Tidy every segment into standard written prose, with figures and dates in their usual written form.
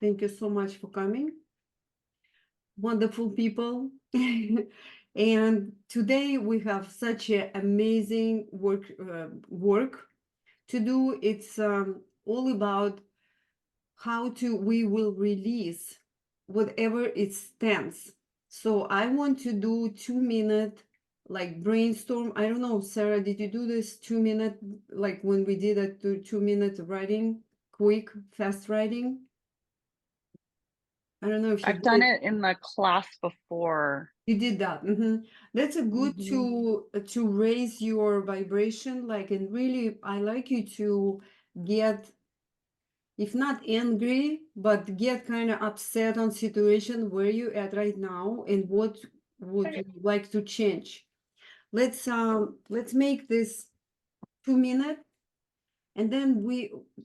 Thank you so much for coming. Wonderful people. And today we have such an amazing work to do. It's all about how we will release whatever it stands. So I want to do 2 minute like brainstorm. I don't know, Sarah, did you do this 2 minute, like when we did a 2 minute writing, quick, fast writing? I don't know if you I've did done it. it in the class before. You did that. That's a good Mhm. to raise your vibration, like, and really, I like you to get, if not angry, but get kind of upset on situation where you at right now and what would you like to change. Let's make this 2 minute, and then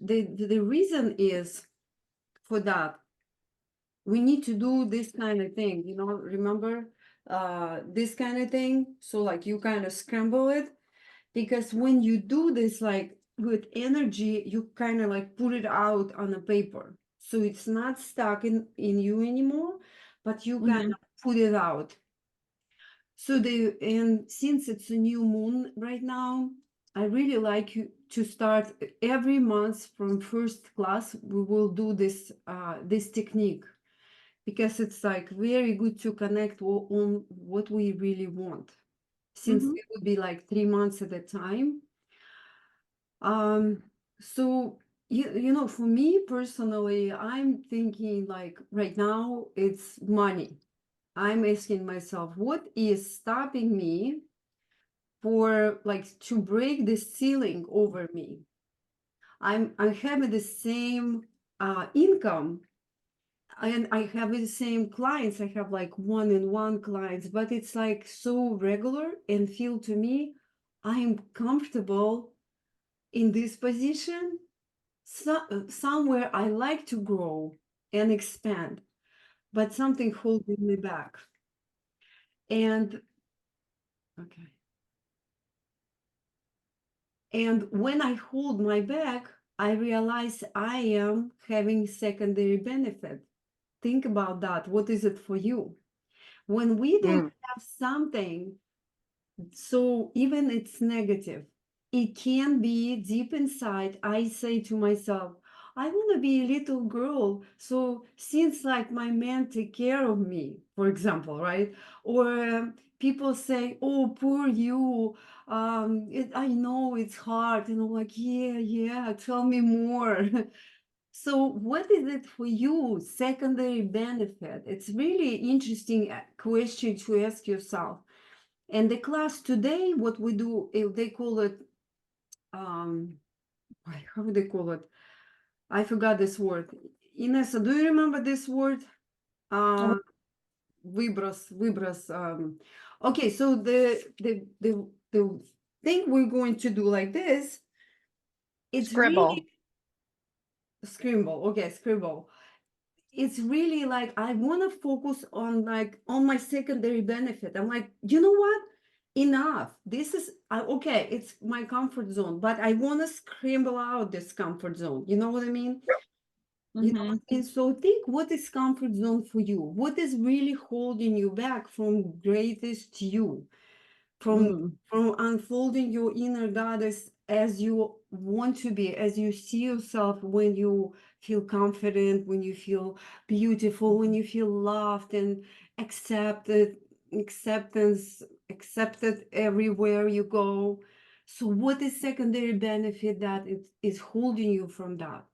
the reason is for that we need to do this kind of thing, remember this kind of thing. So like you kind of scramble it, because when you do this like with energy, you kind of like put it out on a paper. So it's not stuck in you anymore, but you kind Mhm. of put it out. So and since it's a new moon right now, I really like you to start every month from first class. We will do this technique, because it's like very good to connect on what we really want, since Mhm. it would be like 3 months at a time. So for me personally, I'm thinking like right now it's money. I'm asking myself, what is stopping me for like to break the ceiling over me? I'm having the same income, and I have the same clients. I have like one-on-one clients, but it's like so regular and feel to me I'm comfortable in this position. Somewhere I like to grow and expand, but something holding me back. And okay. And when I hold my back, I realize I am having secondary benefit. Think about that. What is it for you? When we don't Mm. have something, so even it's negative, it can be deep inside. I say to myself, I want to be a little girl. So since like my man take care of me, for example, right? Or people say, oh, poor you. I know it's hard. And I'm like, yeah, tell me more. So what is it for you? Secondary benefit. It's really interesting question to ask yourself. And the class today, what we do, they call it, um, how do they call it? I forgot this word. Inessa, do you remember this word? Uh, vibras. Okay, so the thing we're going to do like this, it's really Scribble. scribble. Okay, scribble. It's really like I want to focus on like on my secondary benefit. I'm like, you know what? Enough. This is okay. It's my comfort zone, but I want to scramble out this comfort zone. You know what I mean? Mhm. And so think, what is comfort zone for you? What is really holding you back from greatest you? from Mm. from unfolding your inner goddess as you want to be, as you see yourself, when you feel confident, when you feel beautiful, when you feel loved and accepted, accepted everywhere you go. So what is secondary benefit that it is holding you from that?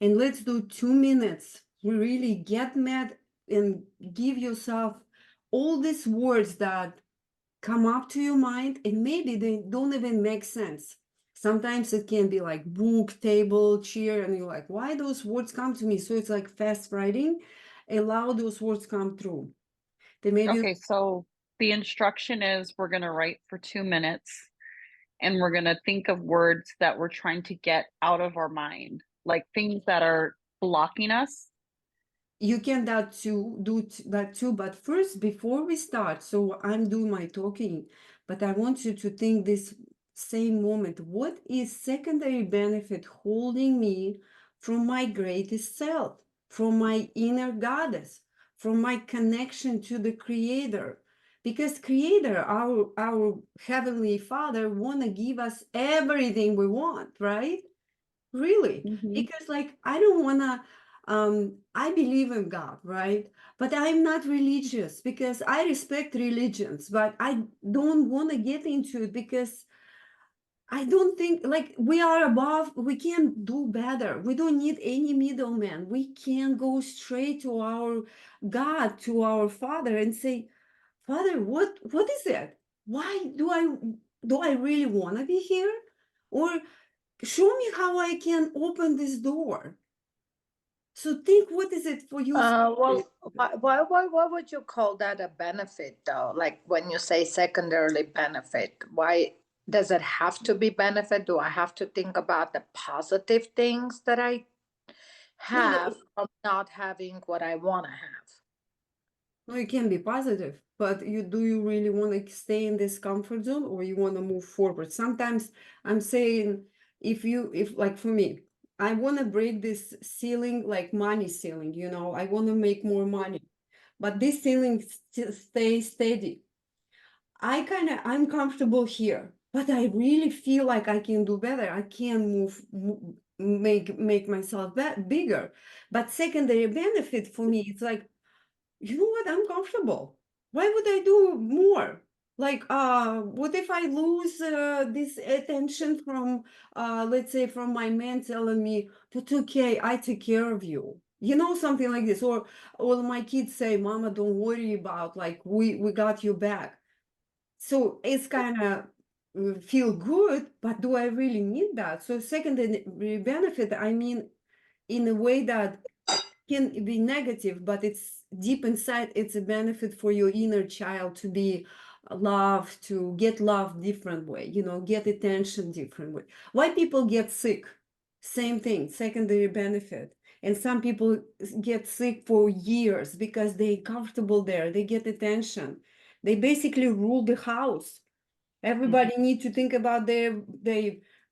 And let's do 2 minutes. You really get mad and give yourself all these words that come up to your mind, and maybe they don't even make sense. Sometimes it can be like book, table, chair, and you're like, why those words come to me? So it's like fast writing. Allow those words come through. They maybe Okay, so the instruction is we're going to write for 2 minutes and we're going to think of words that we're trying to get out of our mind, like things that are blocking us. you can that too. But first, before we start, so I'm doing my talking, but I want you to think this same moment. What is secondary benefit holding me from my greatest self? from my inner goddess, from my connection to the creator. Because creator, our heavenly father, want to give us everything we want, right? Really, Hmm. because like I don't want to I believe in God, right? But I'm not religious because I respect religions, but I don't want to get into it because I don't think like we are above, we can do better. We don't need any middleman. We can go straight to our God, to our Father and say, Father, what is it? Why do I really want to be here? Or show me how I can open this door. So think, what is it for you? Well, why would you call that a benefit though? Like when you say secondarily benefit, why does it have to be benefit? Do I have to think about the positive things that I No, have from not having what I want to have? no, you can be positive, but you really want to stay in this comfort zone or you want to move forward? Sometimes I'm saying if like for me, I want to break this ceiling, like money ceiling, I want to make more money, but this ceiling still stays steady. I'm comfortable here, but I really feel like I can do better. I can make myself bigger. But secondary benefit for me, it's like, you know what? I'm comfortable. Why would I do more? Like, what if I lose this attention from, let's say, from my man telling me, "But okay, I take care of you." Something like this, or my kids say, "Mama, don't worry about, like, we got you back." So it's kind of feel good, but do I really need that? So secondary benefit, I mean, in a way that can be negative, but it's deep inside, it's a benefit for your inner child to be loved, to get love different way, get attention different way. Why people get sick? Same thing, secondary benefit. And some people get sick for years because they comfortable there, they get attention. They basically rule the house. Everybody need to think about their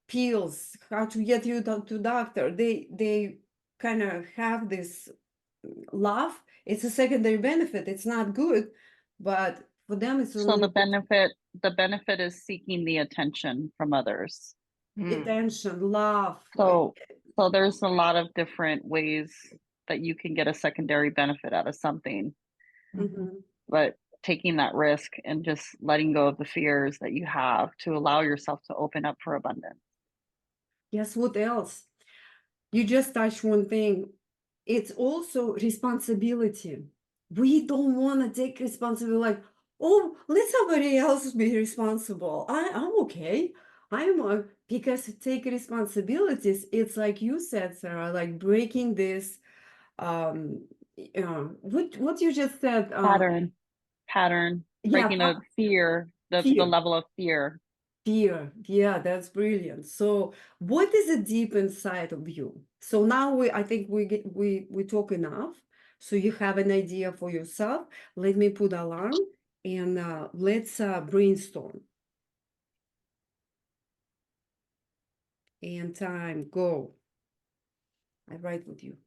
pills, how to get you to doctor. They kind of have this love. It's a secondary benefit. It's not good, but for them it's So really the benefit is seeking the attention from others. attention, love. So there's a lot of different ways that you can get a secondary benefit out of something, Mhm. but taking that risk and just letting go of the fears that you have to allow yourself to open up for abundance. Guess what else? You just touched one thing. It's also responsibility. We don't want to take responsibility like, oh, let somebody else be responsible. I'm okay. Because to take responsibilities, it's like you said, Sarah, like breaking this what you just said, Pattern, yeah, breaking a fear, the fear. level of fear. Fear, yeah, that's brilliant. So, what is it deep inside of you? So now I think we talk enough. So you have an idea for yourself. Let me put alarm and let's brainstorm. And time go. I write with you.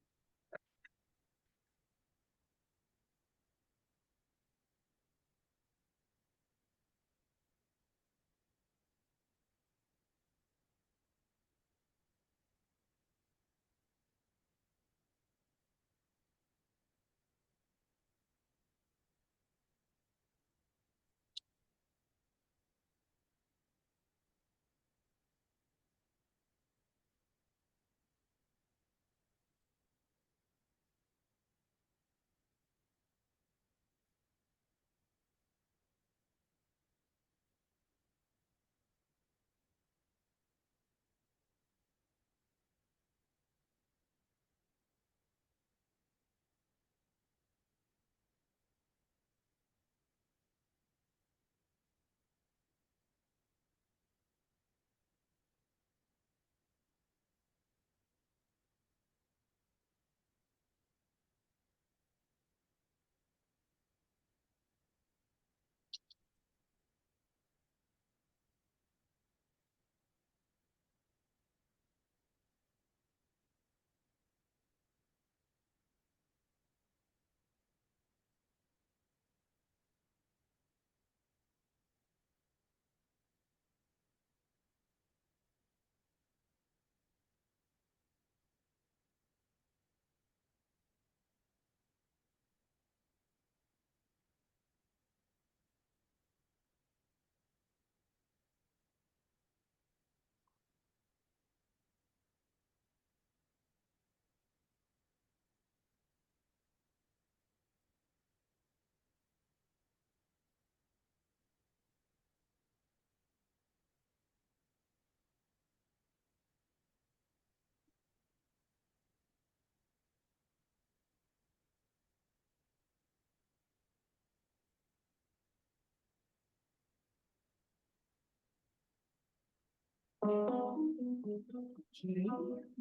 Okay.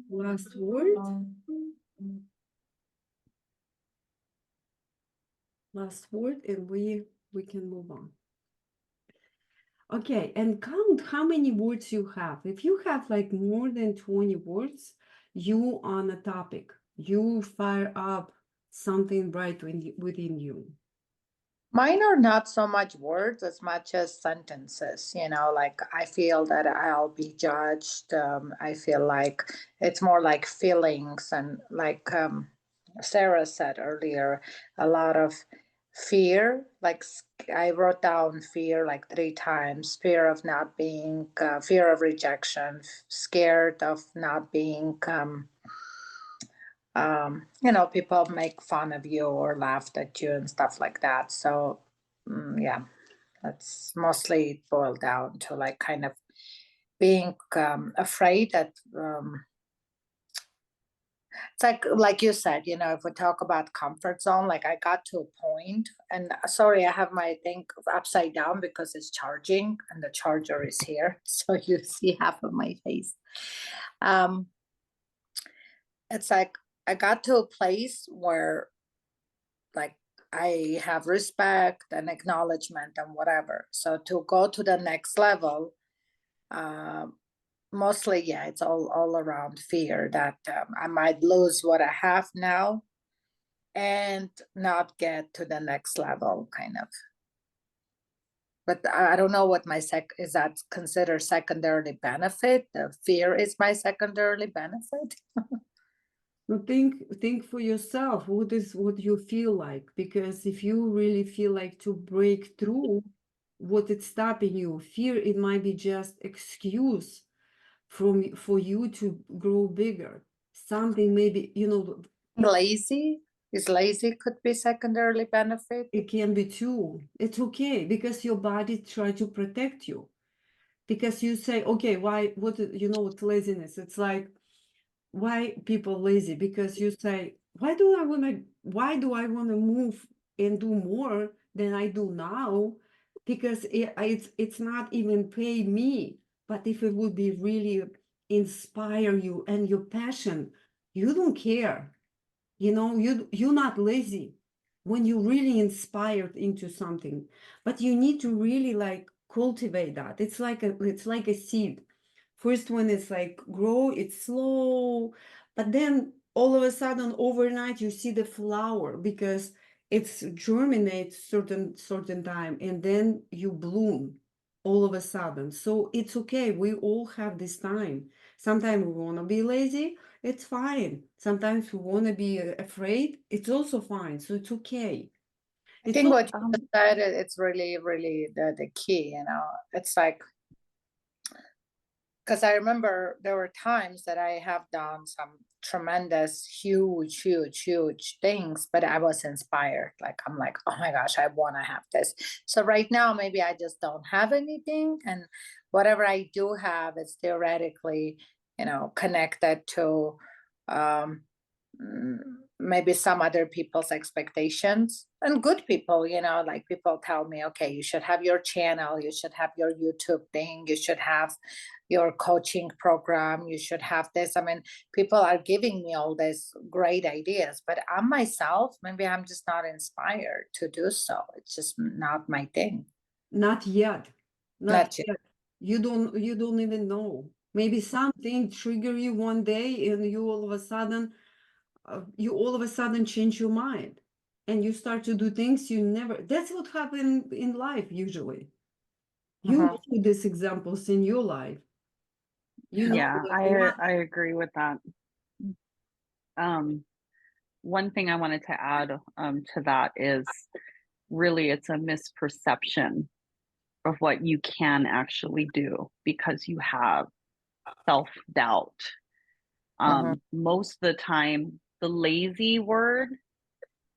Last word. Last word, and we can move on. Okay, and count how many words you have. If you have like more than 20 words, you on a topic, you fire up something right within you. Mine are not so much words as much as sentences, like I feel that I'll be judged. I feel like it's more like feelings, and like Sarah said earlier, a lot of fear. Like I wrote down fear like 3 times: fear of not being, fear of rejection, scared of not being. People make fun of you or laughed at you and stuff like that. So, yeah, that's mostly boiled down to like kind of being afraid that it's like you said, if we talk about comfort zone, like I got to a point, and sorry, I have my thing upside down because it's charging and the charger is here. So you see half of my face. It's like I got to a place where like I have respect and acknowledgement and whatever. So to go to the next level, mostly, yeah, it's all around fear that I might lose what I have now and not get to the next level, kind of. But I don't know what my is that considered secondarily benefit? The fear is my secondarily benefit. So think for yourself, what you feel like, because if you really feel like to break through what it's stopping you, fear, it might be just excuse for you to grow bigger. Something maybe, Lazy is lazy could be secondarily benefit. it can be too. It's okay because your body try to protect you. Because you say, okay, why, what's laziness? It's like, why people lazy? Because you say, why do I want to move and do more than I do now? Because it's not even pay me. But if it would be really inspire you and your passion, you don't care. You're not lazy when you're really inspired into something. But you need to really like cultivate that. It's like a seed. First one is like grow, it's slow, but then all of a sudden overnight you see the flower because it's germinates certain time and then you bloom all of a sudden. So it's okay. We all have this time. Sometimes we want to be lazy, it's fine. Sometimes we want to be afraid, it's also fine. So it's okay. I It's think all, what you said, it's really, really the key, It's like, because I remember there were times that I have done some tremendous, huge, huge, huge things, but I was inspired. Like, I'm like, oh my gosh, I want to have this. So right now, maybe I just don't have anything. And whatever I do have is theoretically, connected to um, maybe some other people's expectations, and good people, like people tell me, okay, you should have your channel, you should have your YouTube thing, you should have your coaching program, you should have this. I mean, people are giving me all these great ideas, but I'm myself, maybe I'm just not inspired to do so. It's just not my thing. not yet. Not yet. You don't even know. Maybe something trigger you one day and you all of a sudden change your mind and you start to do things you never. That's what happened in life usually. You know these examples in your life. Yeah, That I agree with that. One thing I wanted to add to that is really it's a misperception of what you can actually do because you have self-doubt. Most of the time, the lazy word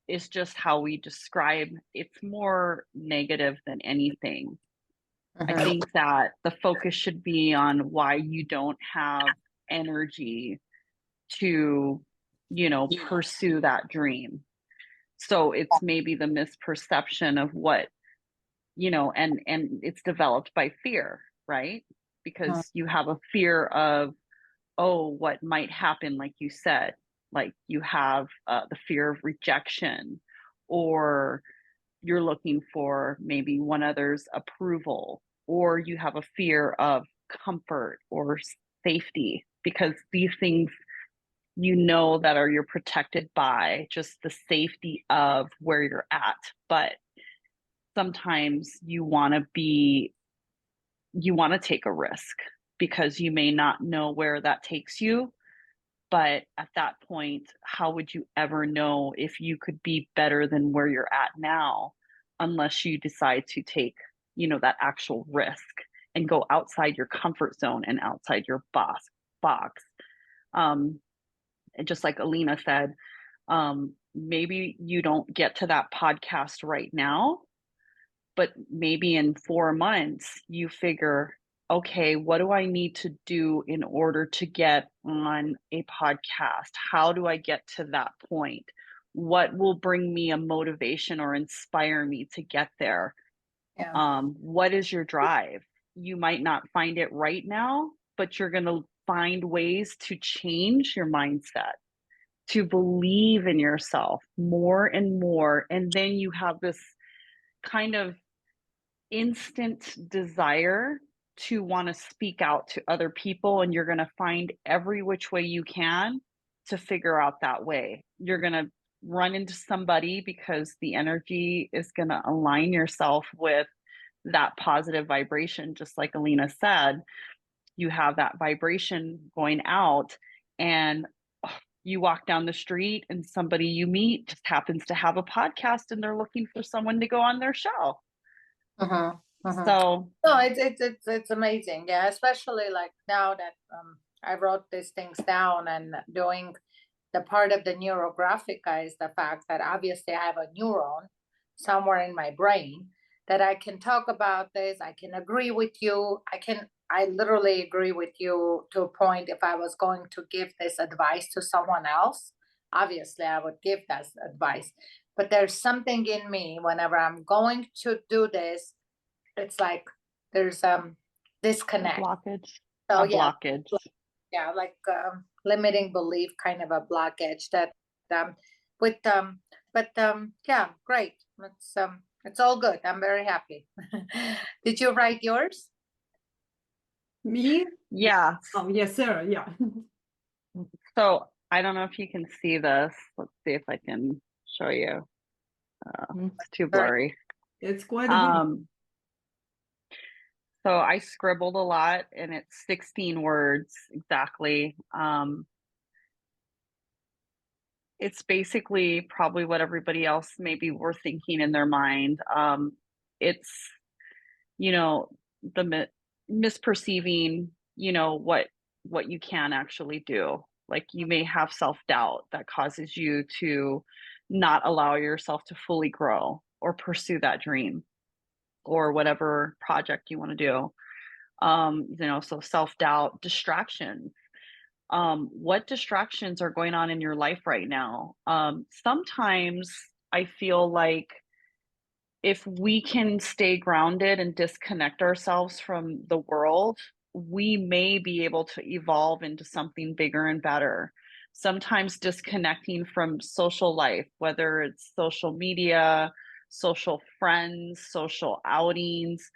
is just how we describe it's more negative than anything. I think that the focus should be on why you don't have energy to, pursue that dream. So it's maybe the misperception of what, and it's developed by fear, right? because you have a fear of, oh, what might happen, like you said, like you have the fear of rejection, or you're looking for maybe one other's approval, or you have a fear of comfort or safety, because these things, you know, that are you're protected by just the safety of where you're at. But sometimes you want to take a risk because you may not know where that takes you. But at that point, how would you ever know if you could be better than where you're at now, unless you decide to take, that actual risk and go outside your comfort zone and outside your box. And just like Alina said, maybe you don't get to that podcast right now, but maybe in 4 months you figure, okay, what do I need to do in order to get on a podcast? How do I get to that point? What will bring me a motivation or inspire me to get there? Yeah. What is your drive? You might not find it right now, but you're going to find ways to change your mindset, to believe in yourself more and more. And then you have this kind of instant desire to want to speak out to other people, and you're going to find every which way you can to figure out that way. You're going to run into somebody because the energy is going to align yourself with that positive vibration. Just like Alina said, you have that vibration going out, and you walk down the street and somebody you meet just happens to have a podcast and they're looking for someone to go on their show. So no, it's amazing. Yeah, especially like now that I wrote these things down, and doing the part of the neurographica is the fact that obviously I have a neuron somewhere in my brain that I can talk about this. I can agree with you. I literally agree with you to a point. If I was going to give this advice to someone else, obviously I would give that advice. But there's something in me whenever I'm going to do this, it's like there's disconnect. blockage. So A blockage. yeah, like limiting belief, kind of a blockage that with but yeah, great. It's all good. I'm very happy. Did you write yours? Me? Yeah. Oh, yes, sir. Yeah. So I don't know if you can see this. Let's see if I can show you. It's too blurry. It's quite a bit. So I scribbled a lot, and it's 16 words exactly. It's basically probably what everybody else maybe were thinking in their mind. It's, the misperceiving, what you can actually do. Like you may have self-doubt that causes you to not allow yourself to fully grow or pursue that dream or whatever project you want to do. So self-doubt, distractions. What distractions are going on in your life right now? Sometimes I feel like if we can stay grounded and disconnect ourselves from the world, we may be able to evolve into something bigger and better. Sometimes disconnecting from social life, whether it's social media, social friends, social outings,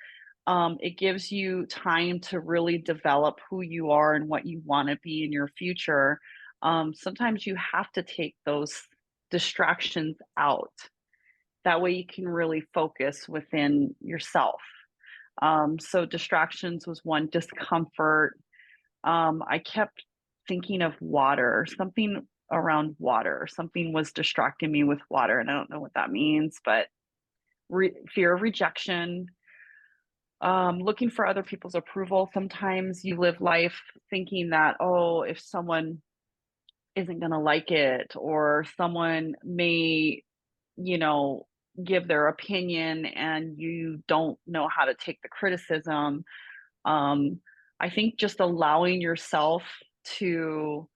it gives you time to really develop who you are and what you want to be in your future. Sometimes you have to take those distractions out. That way you can really focus within yourself. So distractions was one. Discomfort. I kept thinking of water, something around water. Something was distracting me with water, and I don't know what that means, but fear of rejection, looking for other people's approval. Sometimes you live life thinking that, oh, if someone isn't going to like it, or someone may, give their opinion and you don't know how to take the criticism. I think just allowing yourself to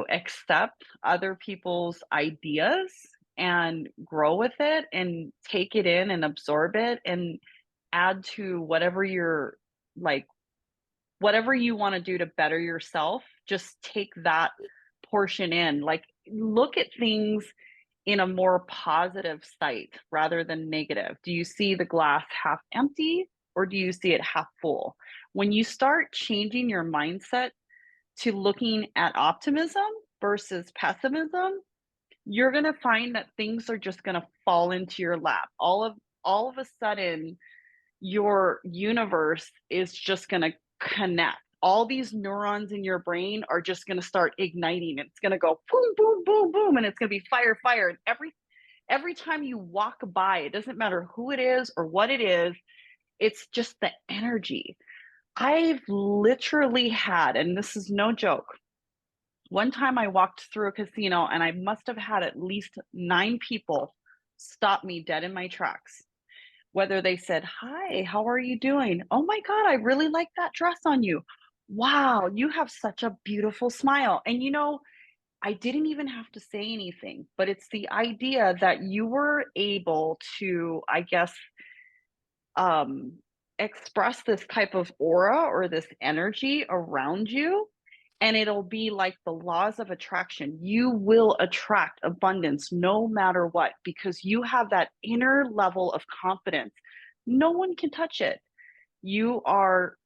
accept other people's ideas and grow with it and take it in and absorb it and add to whatever you're like whatever you want to do to better yourself, just take that portion in. Like, look at things in a more positive sight rather than negative. Do you see the glass half empty or do you see it half full? When you start changing your mindset to looking at optimism versus pessimism, you're going to find that things are just going to fall into your lap. All of a sudden, your universe is just going to connect. All these neurons in your brain are just going to start igniting. It's going to go boom, boom, boom, boom, and it's going to be fire, fire. And every time you walk by, it doesn't matter who it is or what it is, it's just the energy. I've literally had, and this is no joke, one time I walked through a casino and I must have had at least 9 people stop me dead in my tracks. Whether they said, "Hi, how are you doing? Oh my God, I really like that dress on you. Wow, you have such a beautiful smile." And I didn't even have to say anything, but it's the idea that you were able to, I guess, express this type of aura or this energy around you. And it'll be like the laws of attraction. You will attract abundance no matter what, because you have that inner level of confidence. No one can touch it. You are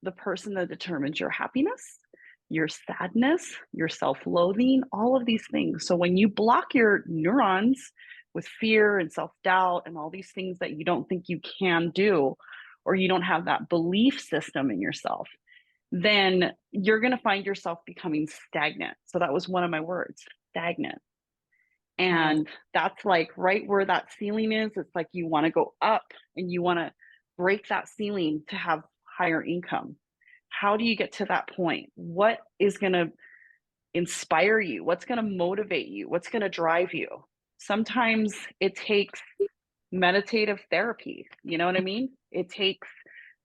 the person that determines your happiness, your sadness, your self-loathing, all of these things. So when you block your neurons with fear and self-doubt and all these things that you don't think you can do, or you don't have that belief system in yourself, then you're going to find yourself becoming stagnant. So that was one of my words, stagnant. And that's like right where that ceiling is. It's like you want to go up and you want to break that ceiling to have higher income. How do you get to that point? What is going to inspire you? What's going to motivate you? What's going to drive you? Sometimes it takes meditative therapy. You know what I mean? It takes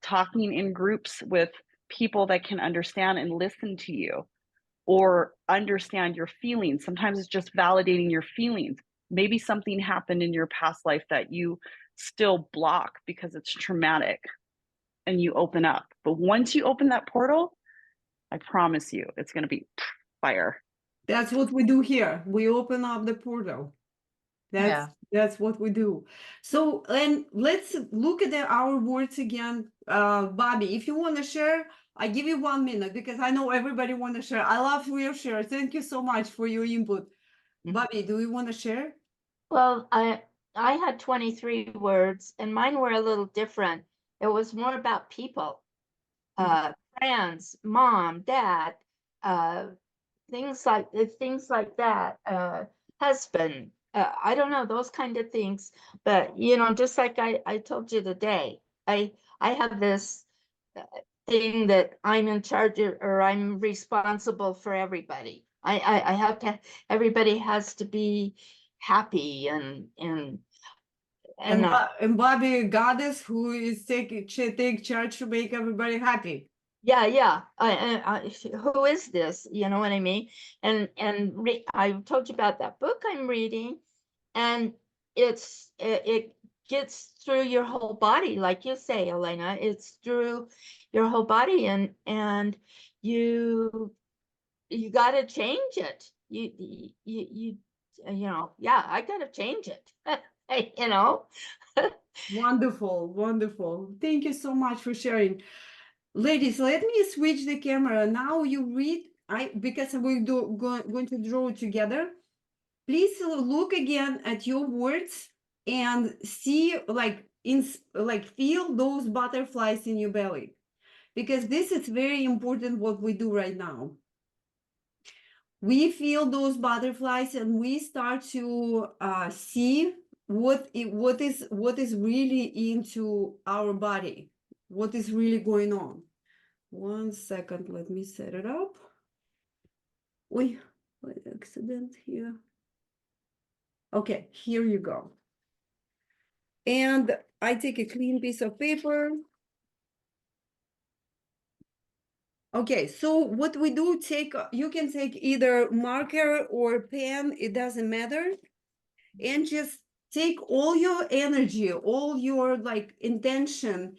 talking in groups with people that can understand and listen to you or understand your feelings. Sometimes it's just validating your feelings. Maybe something happened in your past life that you still block because it's traumatic, and you open up. But once you open that portal, I promise you, it's going to be fire. That's what we do here. We open up the portal. That's what we do. So, and let's look at our words again. Bobby, if you want to share, I give you 1 minute because I know everybody want to share. I love your share. Thank you so much for your input. Bobby, do you want to share? Well, I had 23 words and mine were a little different. It was more about people, friends, mom, dad, things like that, husband, I don't know, those kind of things. But just like I told you today, I have this thing that I'm in charge of, or I'm responsible for everybody. I have to, everybody has to be happy and Bobby, goddess who is take charge to make everybody happy. yeah. Who is this? You know what I mean? And I told you about that book I'm reading, and it gets through your whole body, like you say, Elena. It's through your whole body, and you got to change it. I got to change it. Wonderful, wonderful. Thank you so much for sharing. Ladies, let me switch the camera. Now you read, because we're going to draw together. Please look again at your words and see, feel those butterflies in your belly, because this is very important what we do right now. We feel those butterflies and we start to see what is really into our body, what is really going on. 1 second, let me set it up. Wait, accident here. Okay, here you go. And I take a clean piece of paper. Okay, so what we do, you can take either marker or pen, it doesn't matter. And just take all your energy, all your intention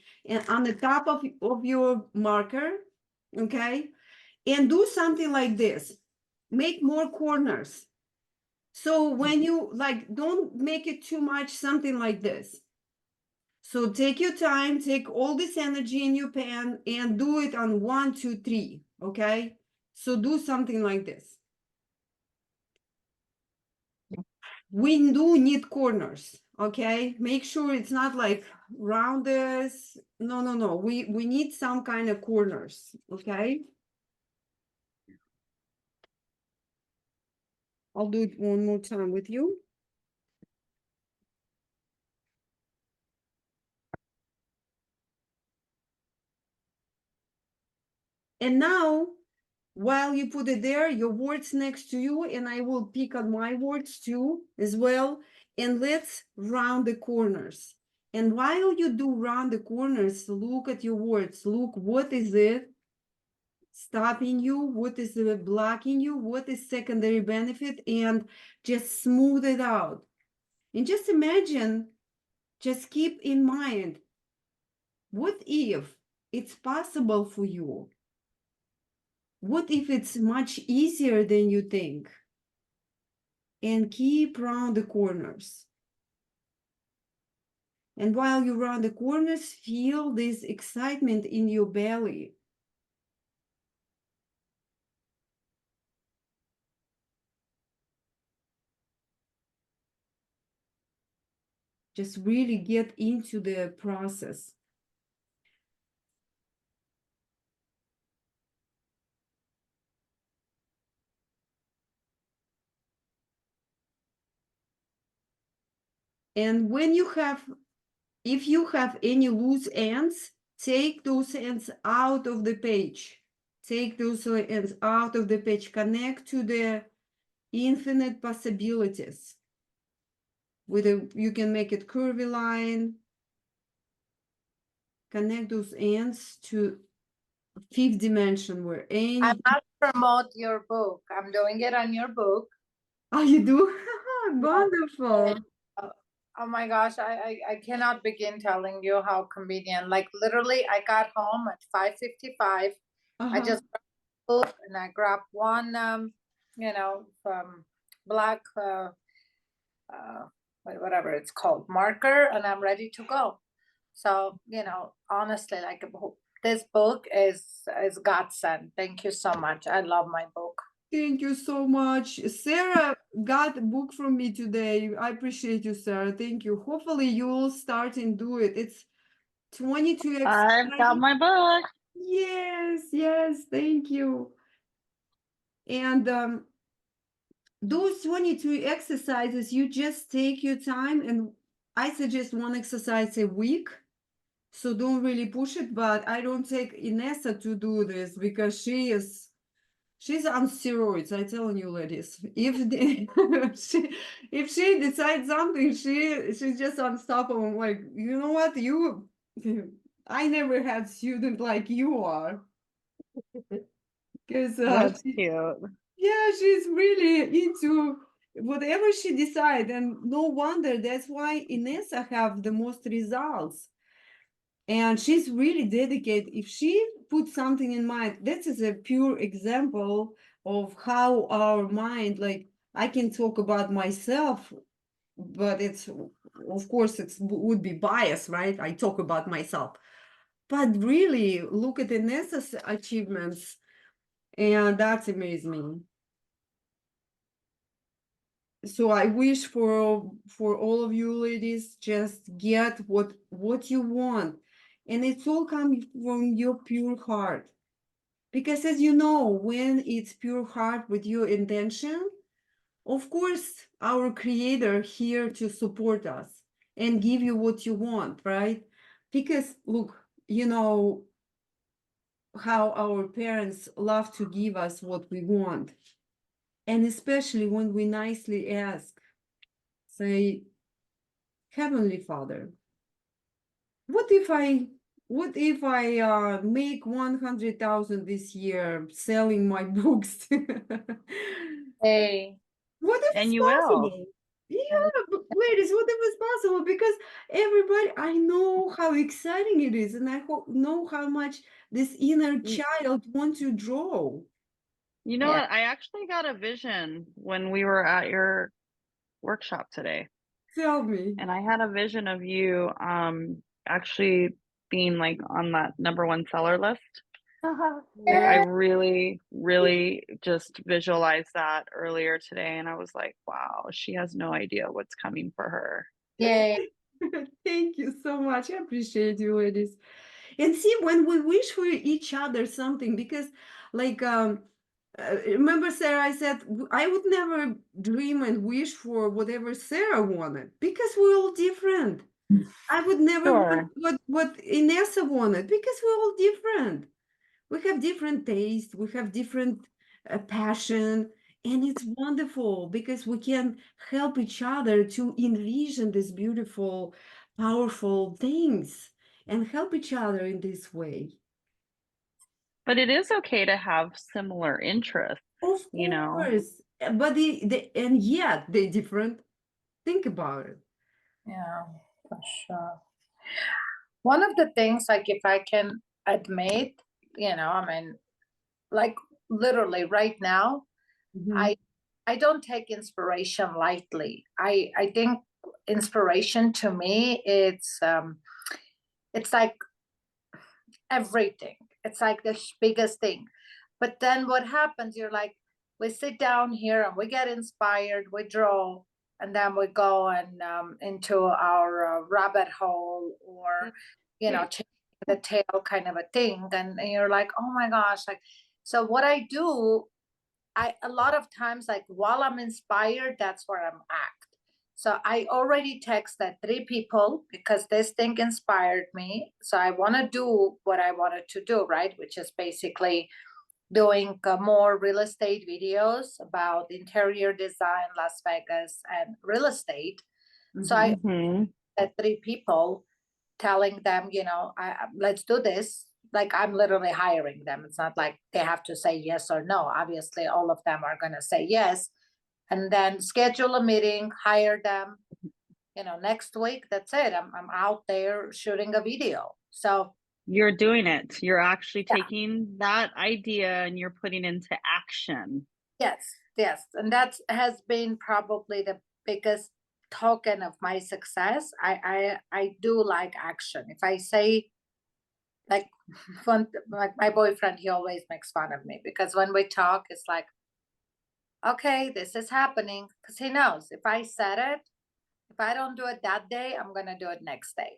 on the top of your marker, okay? And do something like this. Make more corners. So when you like, don't make it too much, something like this. So take your time, take all this energy in your pen and do it on 1, 2, 3, okay? So do something like this. We do need corners, okay? Make sure it's not like rounded. No. We need some kind of corners, okay? I'll do it one more time with you. And now, while you put it there, your words next to you, and I will pick on my words too, as well. And let's round the corners. And while you do round the corners, look at your words. Look, what is it stopping you? What is it blocking you? What is secondary benefit? And just smooth it out. And just imagine, just keep in mind, what if it's possible for you? What if it's much easier than you think? And keep round the corners. And while you round the corners, feel this excitement in your belly. Just really get into the process. And when you have, if you have any loose ends, take those ends out of the page. Take those ends out of the page. Connect to the infinite possibilities. With a, you can make it curvy line. Connect those ends to fifth dimension where any. I must promote your book. I'm doing it on your book. Oh, you do? Wonderful. Oh my gosh, I cannot begin telling you how convenient. Like literally, I got home at 5:55. I just grabbed the book and I grabbed one, black, whatever it's called, marker, and I'm ready to go. So, honestly, like this book is godsend. Thank you so much. I love my book. Thank you so much. Sarah got a book from me today. I appreciate you, Sarah. Thank you. Hopefully you'll start and do it. It's 22 I've got my book. Yes, thank you. And those 22 exercises, you just take your time, and I suggest one exercise a week. So don't really push it, but I don't take Inessa to do this because she's on steroids. I'm telling you, ladies. If she decides something, she's just unstoppable. I'm like, you know what? I never had student like you are. Because That's cute. yeah, she's really into whatever she decides, and no wonder that's why Inessa have the most results. And she's really dedicated. If she puts something in mind, this is a pure example of how our mind, like I can talk about myself, but it's, of course, it would be biased, right? I talk about myself. But really, look at Inessa's achievements, and that's amazing. So I wish for all of you ladies, just get what you want, and it's all coming from your pure heart. Because as you know, when it's pure heart with your intention, of course, our creator here to support us and give you what you want, right? Because look, you know how our parents love to give us what we want. And especially when we nicely ask, say, Heavenly Father, what if I make 100,000 this year selling my books? Hey. What if And it's you will. possible? Yeah, but ladies, whatever is possible, because everybody, I know how exciting it is, and I know how much this inner child wants to draw. You know Yeah. what? I actually got a vision when we were at your workshop today, Tell me. and I had a vision of you actually being like on that #1 seller list. Like I really, really just visualized that earlier today, and I was like, wow, she has no idea what's coming for her. Yay. Thank you so much. I appreciate you, ladies. And see, when we wish for each other something, because like remember Sarah, I said I would never dream and wish for whatever Sarah wanted because we're all different. I would never Sure. want what Inessa wanted because we're all different. We have different tastes, we have different passion, and it's wonderful because we can help each other to envision these beautiful, powerful things and help each other in this way. But it is okay to have similar interests, Of you know. course, but and yet they're different. Think about it. Yeah, for sure. One of the things, like if I can admit, I mean, like literally right now, Mhm. I don't take inspiration lightly. I think inspiration to me, it's like everything. It's like the biggest thing. But then what happens, you're like, we sit down here and we get inspired, we draw, and then we go and into our rabbit hole, or changing the tail kind of a thing, and you're like, oh my gosh, like, so what I do, I a lot of times, like while I'm inspired, that's where I'm at. So I already texted 3 people because this thing inspired me. So I want to do what I wanted to do, right? Which is basically doing more real estate videos about interior design, Las Vegas, and real estate. So I Mhm. had 3 people telling them, let's do this. Like I'm literally hiring them. It's not like they have to say yes or no. Obviously, all of them are going to say yes. And then schedule a meeting, hire them. Next week, that's it. I'm out there shooting a video. So You're doing it. You're actually yeah, taking that idea and you're putting into action. yes. And that has been probably the biggest token of my success. I do like action. If I say, like, like my boyfriend, he always makes fun of me because when we talk, it's like, okay, this is happening, because he knows if I said it, if I don't do it that day, I'm gonna do it next day.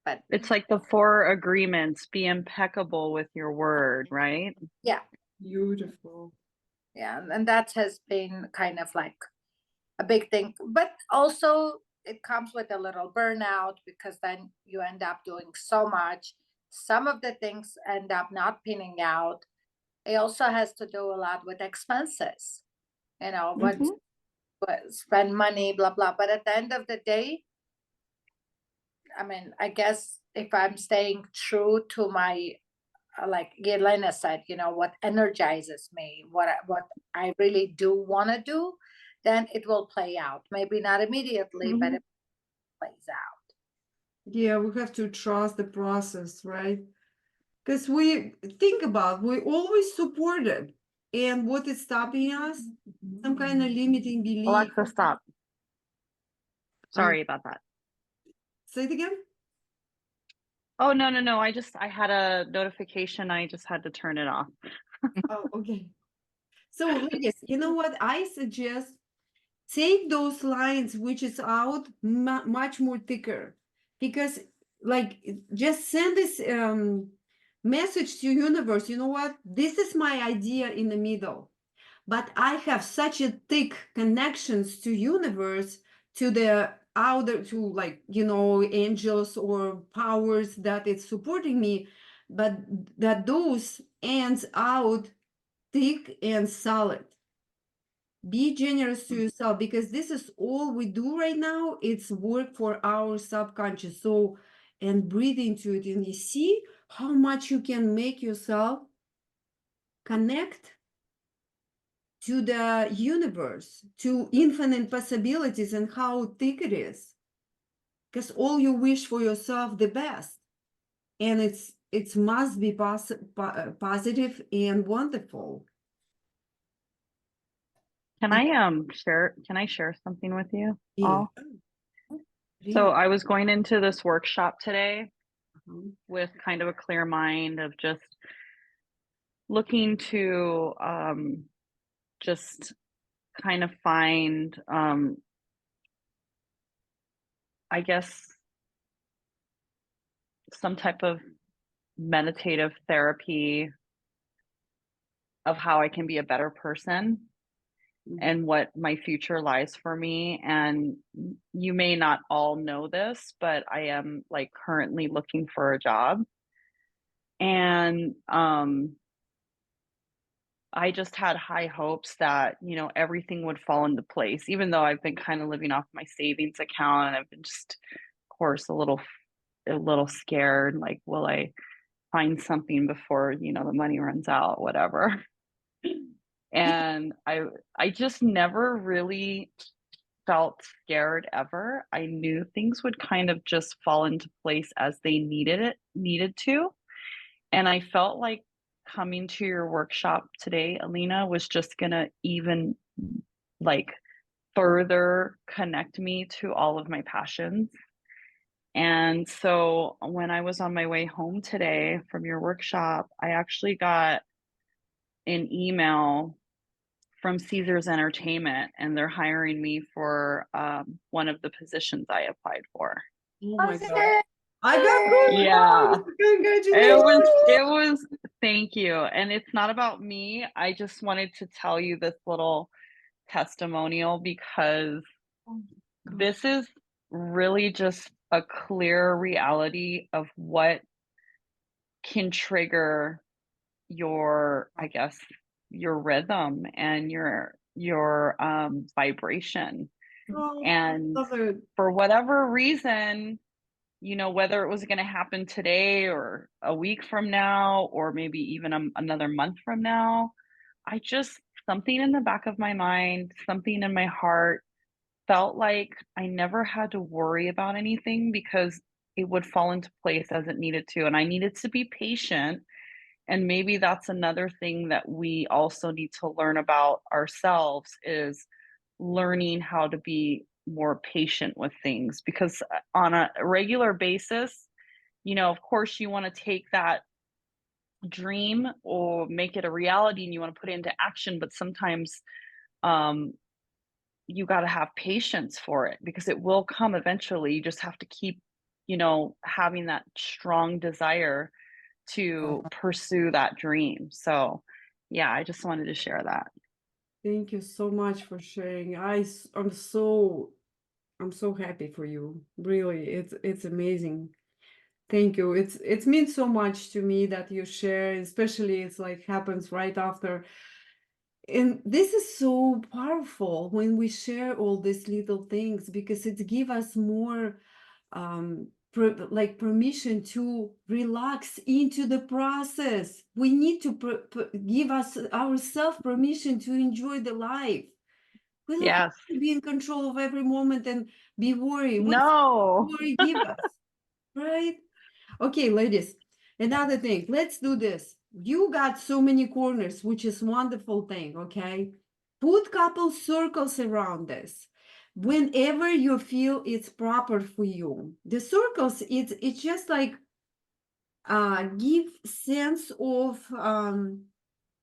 But It's like the 4 agreements, be impeccable with your word, right? yeah, Beautiful. yeah, and that has been kind of like a big thing. But also it comes with a little burnout because then you end up doing so much. Some of the things end up not pinning out. It also has to do a lot with expenses. What Mhm. spend money, blah blah. But at the end of the day, I mean, I guess if I'm staying true to my, like Yelena said, what energizes me, what I really do want to do, then it will play out. Maybe not immediately, but Mhm. it plays out. Yeah, we have to trust the process, right? Because we think about, we always supported. And what is stopping us? Some kind of limiting belief. Alexa, stop. Sorry about that. Say it again. Oh, no. I had a notification. I just had to turn it off. Oh, okay. So, ladies, you know what? I suggest take those lines which is out much more thicker, because like just send this message to universe. You know what? This is my idea in the middle, but I have such a thick connections to universe, to the outer, to like angels or powers that it's supporting me, but that those ends out thick and solid. Be generous to yourself, because this is all we do right now. It's work for our subconscious. So, and breathe into it, and you see how much you can make yourself connect to the universe, to infinite possibilities and how thick it is. Because all you wish for yourself the best. And it must be positive and wonderful. Can I share something with you Yeah. all? So I was going into this workshop today with kind of a clear mind of just looking to just kind of find I guess some type of meditative therapy of how I can be a better person and what my future lies for me. And you may not all know this, but I am like currently looking for a job. And I just had high hopes that, you know, everything would fall into place, even though I've been kind of living off my savings account and I've been just, of course, a little scared, like, will I find something before, you know, the money runs out, whatever. And I just never really felt scared ever. I knew things would kind of just fall into place as they needed to. And I felt like coming to your workshop today, Alina, was just gonna even like further connect me to all of my passions. And so when I was on my way home today from your workshop, I actually got an email from Caesars Entertainment, and they're hiring me for one of the positions I applied for. Oh my God. I got Yeah. Congratulations. It was, thank you. And it's not about me. I just wanted to tell you this little testimonial because this is really just a clear reality of what can trigger your, I guess, your rhythm and your vibration. Oh, And love it. for whatever reason, you know, whether it was going to happen today or a week from now, or maybe even another month from now, I just, something in the back of my mind, something in my heart felt like I never had to worry about anything because it would fall into place as it needed to. And I needed to be patient. And maybe that's another thing that we also need to learn about ourselves is learning how to be more patient with things, because on a regular basis, you know, of course you want to take that dream or make it a reality and you want to put it into action, but sometimes you got to have patience for it because it will come eventually. You just have to keep, you know, having that strong desire to pursue that dream. So yeah, I just wanted to share that. Thank you so much for sharing. I'm so happy for you. Really, it's amazing. Thank you. It means so much to me that you share, especially it's like happens right after. And this is so powerful when we share all these little things because it gives us more like permission to relax into the process. We need to give ourselves permission to enjoy the life. We don't have Yes. to be in control of every moment and be worried. What's No. worry give us, right? Okay, ladies, another thing. Let's do this. You got so many corners, which is wonderful thing, okay? Put couple circles around this. Whenever you feel it's proper for you. The circles, it's just like give sense of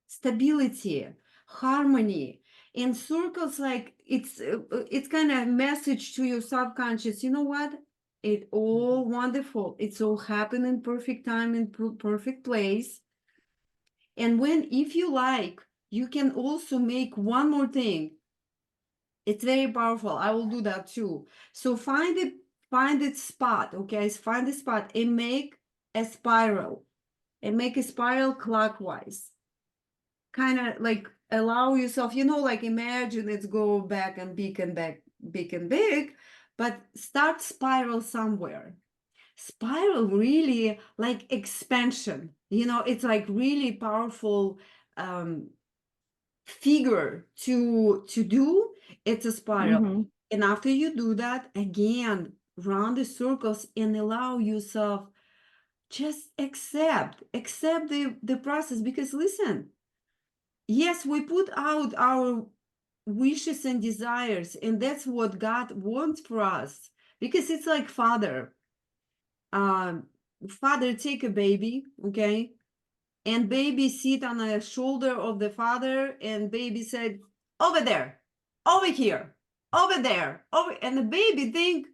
stability, harmony. And circles like it's kind of message to your subconscious. You know what? It all wonderful. It's all happen in perfect time in perfect place. And when if you like, you can also make one more thing. It's very powerful. I will do that too. So find it spot, okay? Find the spot and make a spiral. And make a spiral clockwise. Kind of like allow yourself, you know, like imagine it's go back and big and back, big and big, but start spiral somewhere. Spiral really like expansion, you know, it's like really powerful figure to do, it's a spiral. Mhm. And after you do that, again, round the circles and allow yourself, just accept the process. Because listen, yes, we put out our wishes and desires, and that's what God wants for us. Because it's like father. Father take a baby, okay? And baby sit on the shoulder of the father, and baby said, over there, over here, over there, over, and the baby think,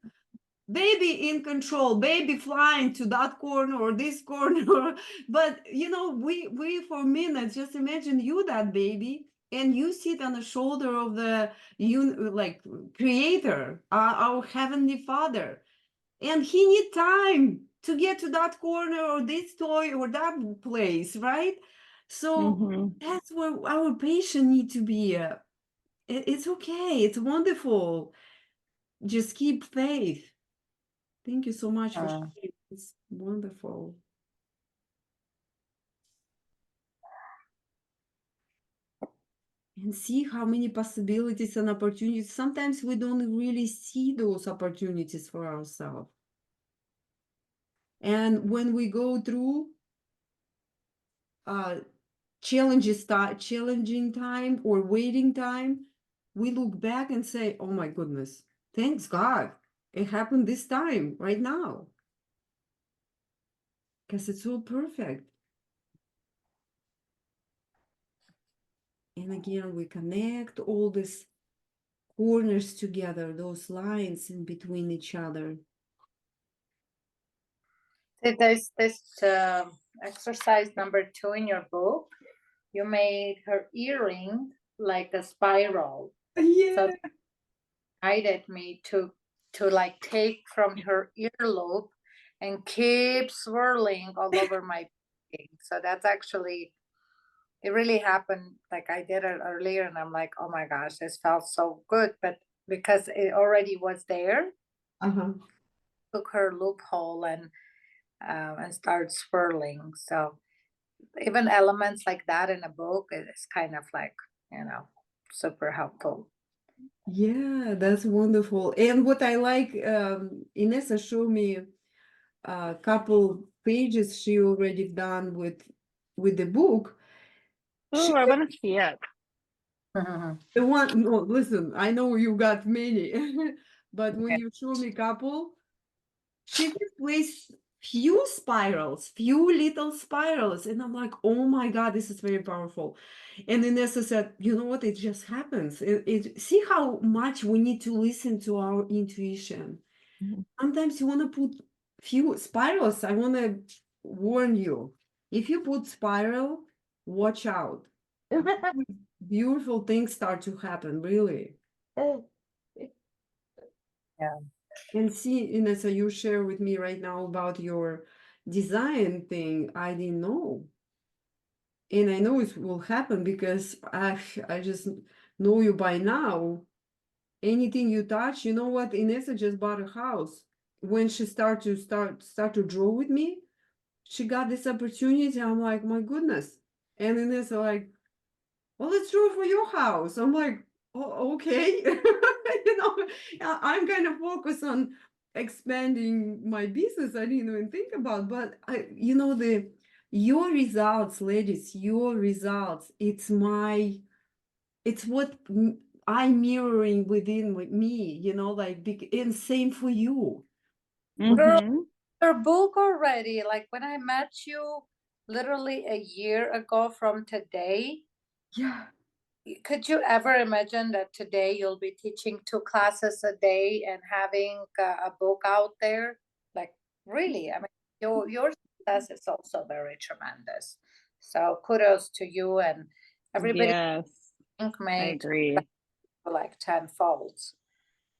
baby in control, baby flying to that corner or this corner. But you know, we for minutes just imagine you that baby, and you sit on the shoulder of the like creator, our heavenly father, and he need time to get to that corner or this toy or that place, right? So Mhm. that's where our patient need to be. It's okay, it's wonderful, just keep faith. Thank you so much for sharing. It's wonderful. And see how many possibilities and opportunities. Sometimes we don't really see those opportunities for ourselves. And when we go through challenging time or waiting time, we look back and say, oh my goodness, thanks God, it happened this time, right now. Because it's all perfect. And again, we connect all these corners together, those lines in between each other. There's this exercise number 2 in your book. You made her earring like a spiral. Yeah. So it guided me to like take from her earlobe and keep swirling all over my being. So that's actually, it really happened. Like I did it earlier and I'm like, oh my gosh, this felt so good. But because it already was there, Uh-huh. took her loophole and start swirling. So even elements like that in a book is kind of like, super helpful. Yeah, that's wonderful. And what I like, Inessa showed me a couple pages she already done with the book. Oh, She I want to see it. the one, no, listen, I know you got many, but when you show me couple, she just placed few spirals, few little spirals, and I'm like, oh my God, this is very powerful. And Inessa said, you know what, it just happens. See how much we need to listen to our intuition. Mhm. Sometimes you want to put few spirals. I want to warn you, if you put spiral, watch out. Beautiful things start to happen, really. Yeah. And see, Inessa, you share with me right now about your design thing. I didn't know. And I know it will happen because I just know you by now. Anything you touch, you know what? Inessa just bought a house. When she start to draw with me, she got this opportunity. I'm like, my goodness. And Inessa like, well, it's true for your house. I'm like, oh, okay. I'm kind of focused on expanding my business. I didn't even think about, but your results, ladies, your results. It's what I'm mirroring within with me. And same for you. Girl, Mhm. your book already, like when I met you literally a year ago from today, Yeah. could you ever imagine that today you'll be teaching 2 classes a day and having a book out there? Like, really, I mean, your success is also very tremendous. So kudos to you and everybody. Yes, Think I made agree. like 10 folds.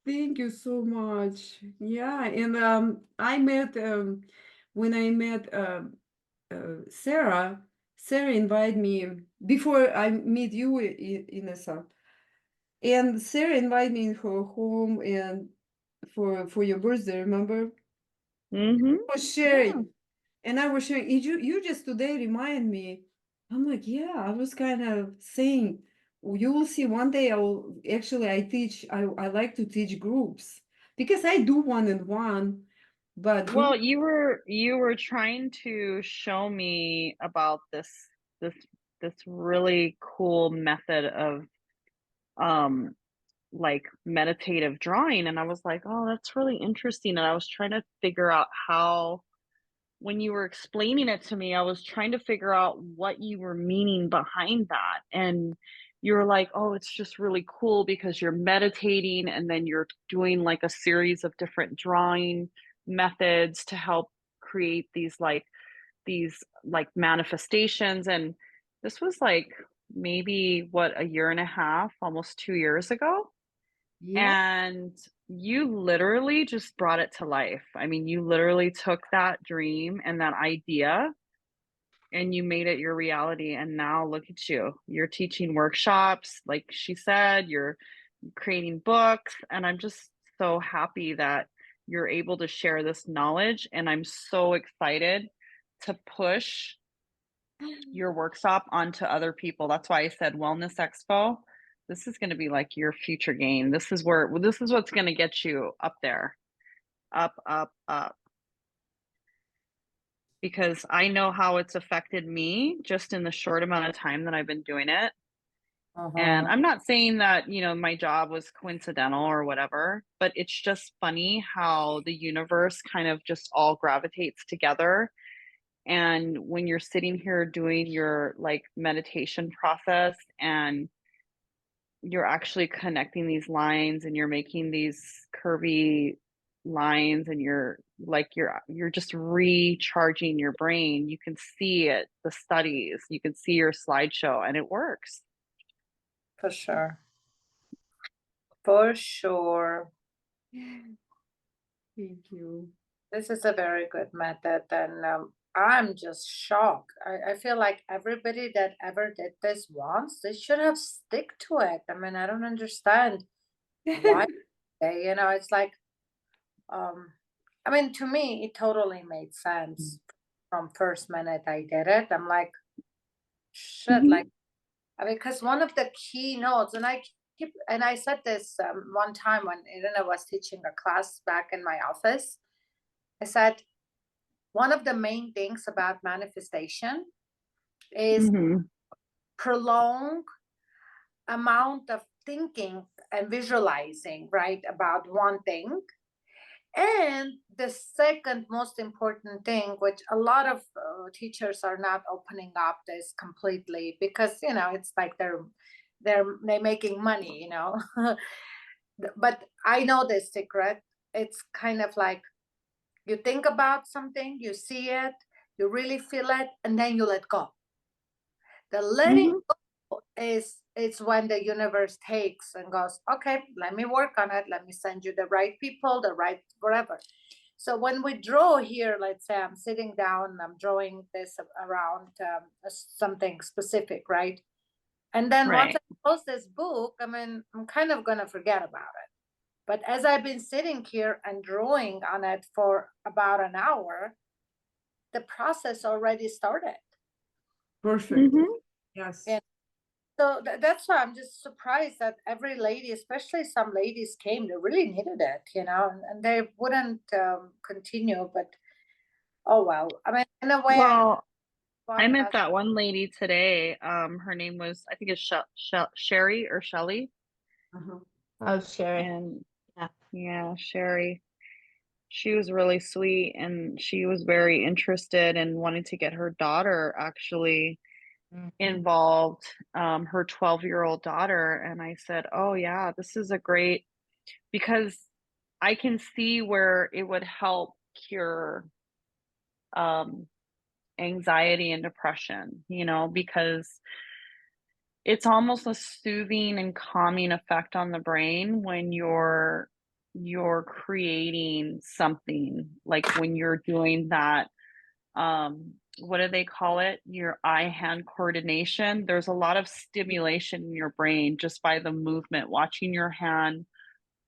Thank you so much. Yeah, and I met when I met Sarah. Sarah invited me before I meet you, Inessa. And Sarah invited me in her home and for your birthday. Remember? Mhm. I was sharing, and I was sharing. You just today remind me. I'm like, yeah, I was kind of saying you will see one day I like to teach groups because I do one-on-one, but Well, you were trying to show me about this this really cool method of um like meditative drawing, and I was like, "Oh, that's really interesting." And I was trying to figure out how, when you were explaining it to me, I was trying to figure out what you were meaning behind that. And you were like, "Oh, it's just really cool because you're meditating and then you're doing like a series of different drawing methods to help create these like manifestations." And this was like maybe what, a year and a half, almost 2 years ago. yeah, And you literally just brought it to life. I mean, you literally took that dream and that idea and you made it your reality. And now look at you. You're teaching workshops, like she said, you're creating books. And I'm just so happy that you're able to share this knowledge. And I'm so excited to push your workshop onto other people. That's why I said Wellness Expo. This is going to be like your future game. This is what's going to get you up there, up, up, up. Because I know how it's affected me just in the short amount of time that I've been doing it. And I'm not saying that, my job was coincidental or whatever, but it's just funny how the universe kind of just all gravitates together. And when you're sitting here doing your like meditation process and you're actually connecting these lines and you're making these curvy lines and you're just recharging your brain, you can see it, the studies, you can see your slideshow, and it works. For sure. For sure. thank you. This is a very good method, and I'm just shocked. I feel like everybody that ever did this once, they should have stick to it. I mean, I don't understand why it's like, I mean, to me, it totally made sense from first minute I did it. I'm like, shit, Mhm. like, I mean, because one of the keynotes, and I said this one time when Irina was teaching a class back in my office. I said, one of the main things about manifestation is Mhm. prolonged amount of thinking and visualizing, right, about one thing. And the second most important thing, which a lot of teachers are not opening up this completely, because it's like they're making money. But I know this secret. It's kind of like, you think about something, you see it, you really feel it, and then you let go. The letting Mhm. go is when the universe takes and goes, okay, let me work on it. Let me send you the right people, the right whatever. So when we draw here, let's say I'm sitting down and I'm drawing this around something specific, right? And then once Right. I close this book, I mean, I'm kind of going to forget about it. But as I've been sitting here and drawing on it for about an hour, the process already started. Perfect. Mhm. Yes. And so that's why I'm just surprised that every lady, especially some ladies, came. They really needed it, and they wouldn't continue. But oh well. I mean, in a way, I know Well, I one met has. that one lady today. Her name was, I think it's Sherry or Shelly. Uh-huh. Oh, Sherry. And Yeah. yeah, Sherry. She was really sweet and she was very interested in wanting to get her daughter actually Mhm. involved, her 12-year-old daughter. And I said, "Oh, yeah, this is a great," because I can see where it would help cure um, anxiety and depression, because it's almost a soothing and calming effect on the brain when you're creating something, like when you're doing that, what do they call it, your eye hand coordination. There's a lot of stimulation in your brain just by the movement, watching your hand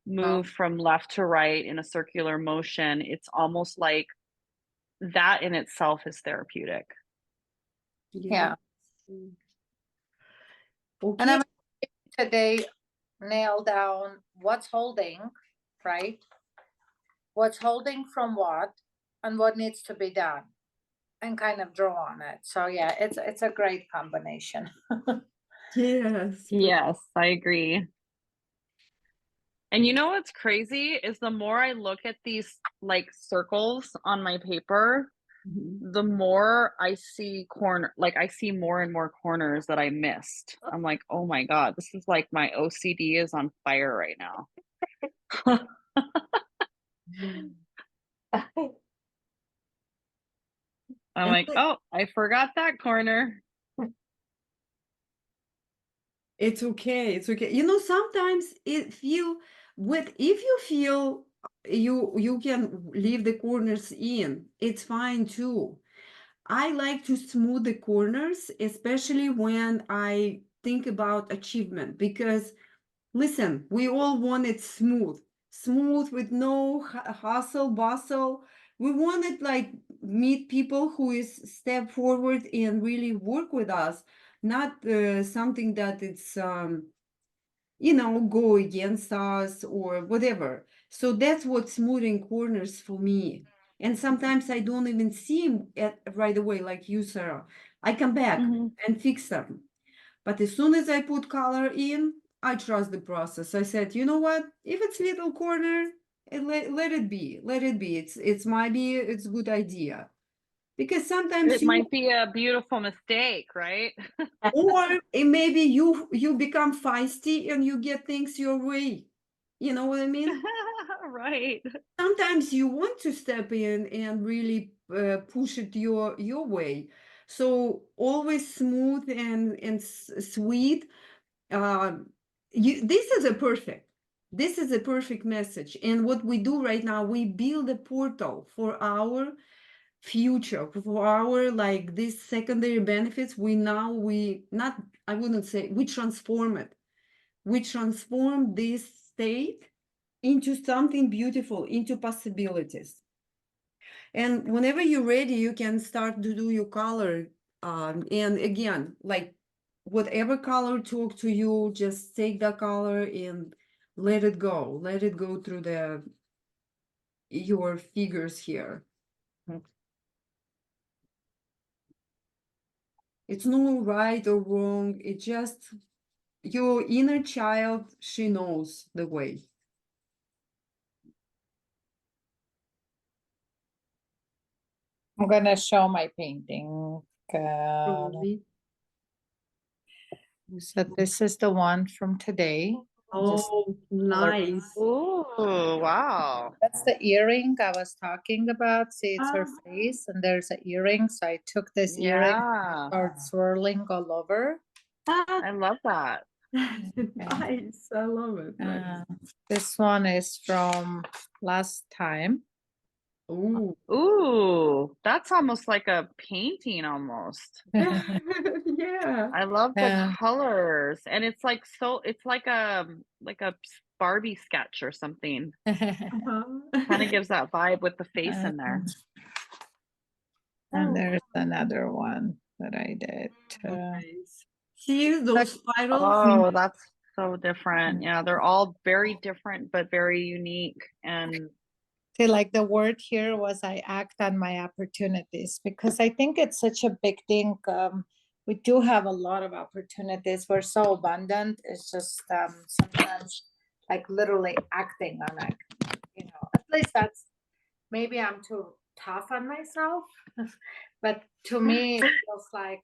move from left to right in a circular motion. It's almost like that in itself is therapeutic. Yeah. Mm. And I Okay. mean, today nail down what's holding, right? What's holding from what, and what needs to be done, and kind of draw on it. So yeah, it's a great combination. Yes. Yes, I agree. And you know what's crazy is the more I look at these like circles on my paper, Mhm. the more I see I see more and more corners that I missed. I'm like, oh my God, this is like my OCD is on fire right now. I'm And like, oh, I forgot that corner. it's okay. It's okay. You know, sometimes if you feel you can leave the corners in, it's fine too. I like to smooth the corners, especially when I think about achievement, because listen, we all want it smooth, smooth with no hustle, bustle. We want it like meet people who is step forward and really work with us, not something that it's go against us or whatever. So that's what smoothing corners for me. And sometimes I don't even see them right away, like you, Sarah. I come back Mhm. and fix them. But as soon as I put color in, I trust the process. I said, you know what? If it's little corner, let it be. Let it be. It's might be it's a good idea. Because sometimes It might be a beautiful mistake, right? or maybe you become feisty and you get things your way. You know what I mean? Right. Sometimes you want to step in and really push it your way. So always smooth and sweet. This is a perfect message. And what we do right now, we build a portal for our future, for our like these secondary benefits. We not, I wouldn't say we transform it. We transform this state into something beautiful, into possibilities. And whenever you're ready, you can start to do your color. And again, like whatever color talk to you, just take the color and let it go. Let it go through your figures here. It's no right or wrong. It just your inner child, she knows the way. I'm gonna show my painting. Probably. So this is the one from today. Just Oh, color. nice. Ooh, wow. That's the earring I was talking about. See, it's her Ah, face, and there's an earring. So I took this earring, Yeah, started swirling all over. I love that. nice. I love it. Nice. This one is from last time. Oh, Ooh, that's almost like a painting almost. yeah. I love the Yeah. colors, and it's like it's like a Barbie sketch or something. Kind of gives that vibe with the face in there. And there's another one that I did. Nice. See those spirals? Oh, that's so different. Yeah, they're all very different but very unique. And See, like the word here was I act on my opportunities, because I think it's such a big thing. We do have a lot of opportunities. We're so abundant. It's just sometimes like literally acting on it. At least that's, maybe I'm too tough on myself, but to me it feels like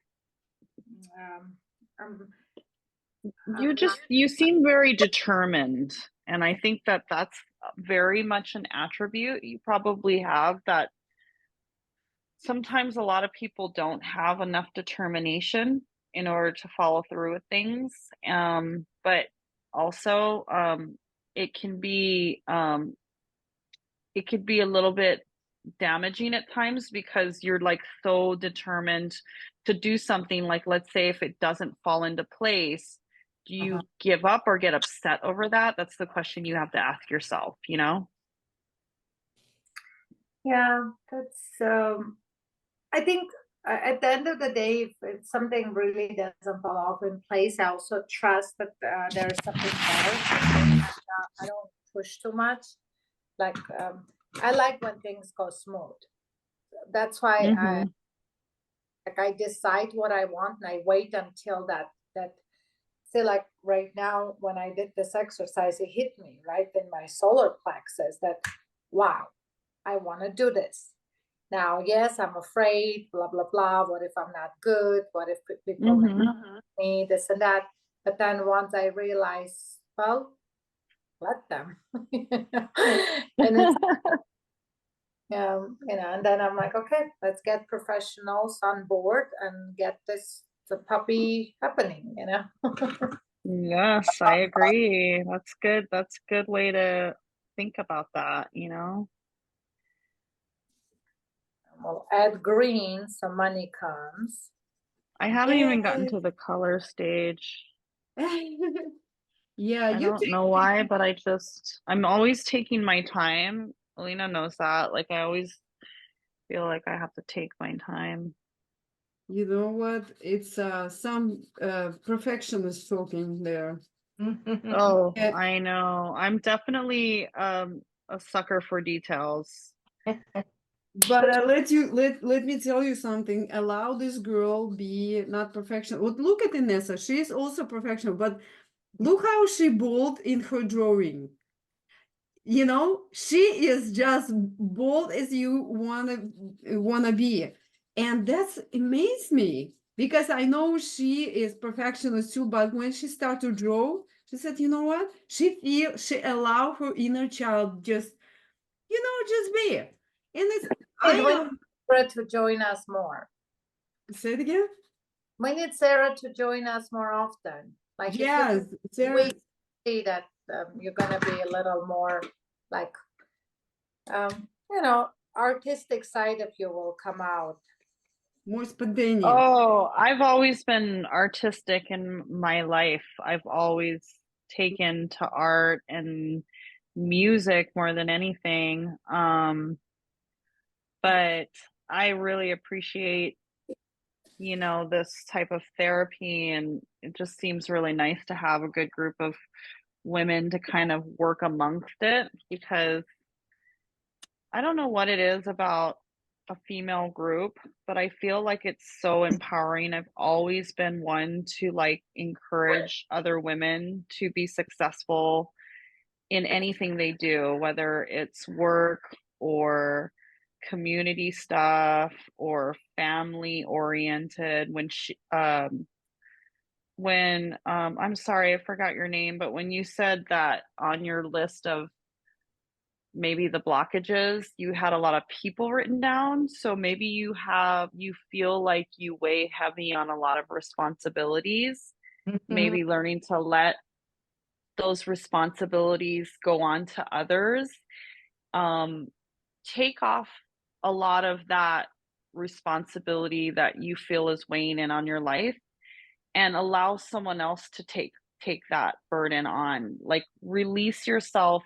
um, I'm, I'm not. you seem very determined. And I think that that's very much an attribute you probably have, that sometimes a lot of people don't have enough determination in order to follow through with things. But also, it can be it could be a little bit damaging at times, because you're like so determined to do something. Like, let's say if it doesn't fall into place, do you give up or get upset over that? That's the question you have to ask yourself, you know? Yeah, that's I think at the end of the day, if something really doesn't fall off in place, I also trust that there's something better. I don't push too much. Like I like when things go smooth. That's why Mhm. I decide what I want and I wait until that. See, like right now when I did this exercise, it hit me right in my solar plexus that wow, I want to do this. Now, yes, I'm afraid, blah, blah, blah. What if I'm not good? What if people make Mhm. me this and that? But then once I realize, well, let them. And it's, and then I'm like, okay, let's get professionals on board and get this the puppy happening. Yes, I agree. That's good. That's a good way to think about that, you know? We'll add green so money comes. I haven't even gotten Yes. to the color stage. Yeah, I you don't know why, but I'm always taking my time. Alina knows that. Like, I always feel like I have to take my time. You know what? It's some perfectionist talking there. Oh, Yeah, I know. I'm definitely a sucker for details. but let me tell you something. Allow this girl be not perfection. Look at Inessa. She's also perfectional, but look how she bold in her drawing. You know, she is just bold as you wanna be, and that's amazed me because I know she is perfectionist too. But when she started to draw, she said, you know what? She allow her inner child just just be, and it's And we I need Sarah to join us more. say it again. We need Sarah to join us more often. Like if you Yes, Sarah, we see that you're gonna be a little more like artistic side of you will come out. more spontaneous. Oh, I've always been artistic in my life. I've always taken to art and music more than anything. But I really appreciate, this type of therapy, and it just seems really nice to have a good group of women to kind of work amongst it because I don't know what it is about a female group, but I feel like it's so empowering. I've always been one to like encourage other women to be successful in anything they do, whether it's work or community stuff or family oriented. I'm sorry, I forgot your name, but when you said that on your list of maybe the blockages, you had a lot of people written down, so maybe you feel like you weigh heavy on a lot of responsibilities, maybe learning to let those responsibilities go on to others, um, take off a lot of that responsibility that you feel is weighing in on your life and allow someone else to take that burden on, like release yourself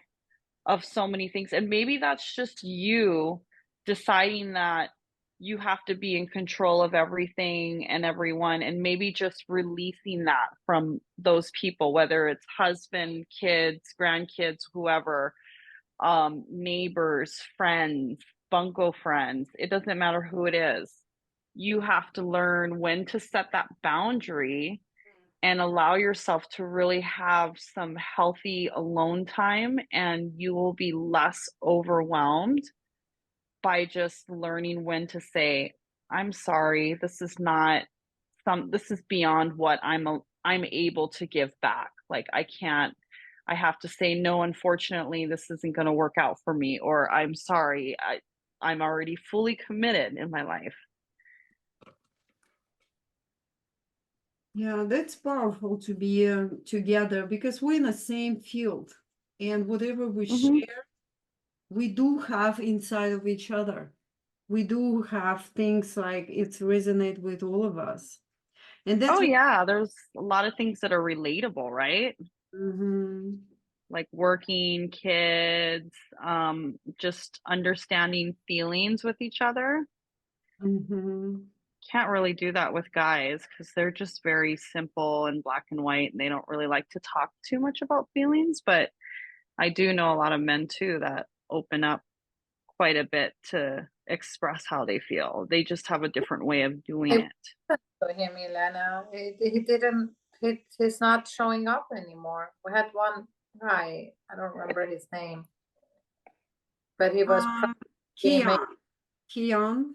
of so many things. And maybe that's just you deciding that you have to be in control of everything and everyone, and maybe just releasing that from those people, whether it's husband, kids, grandkids, whoever, neighbors, friends, bunco friends. It doesn't matter who it is. You have to learn when to set that boundary and allow yourself to really have some healthy alone time, and you will be less overwhelmed by just learning when to say, I'm sorry, this is beyond what I'm able to give back. Like I have to say no, unfortunately this isn't going to work out for me, or I'm sorry, I'm already fully committed in my life. Yeah, that's powerful to be together because we're in the same field, and whatever we Mhm. share, we do have inside of each other. We do have things like it's resonate with all of us, and that's Oh what. yeah, there's a lot of things that are relatable, right? Mhm. Like working, kids, just understanding feelings with each other. Mhm. can't really do that with guys because they're just very simple and black and white, and they don't really like to talk too much about feelings. But I do know a lot of men too that open up quite a bit to express how they feel. They just have a different way of doing I- it. For him, Elena, he didn't. He's not showing up anymore. We had one guy. I don't remember his name, but he was. He made, Keon,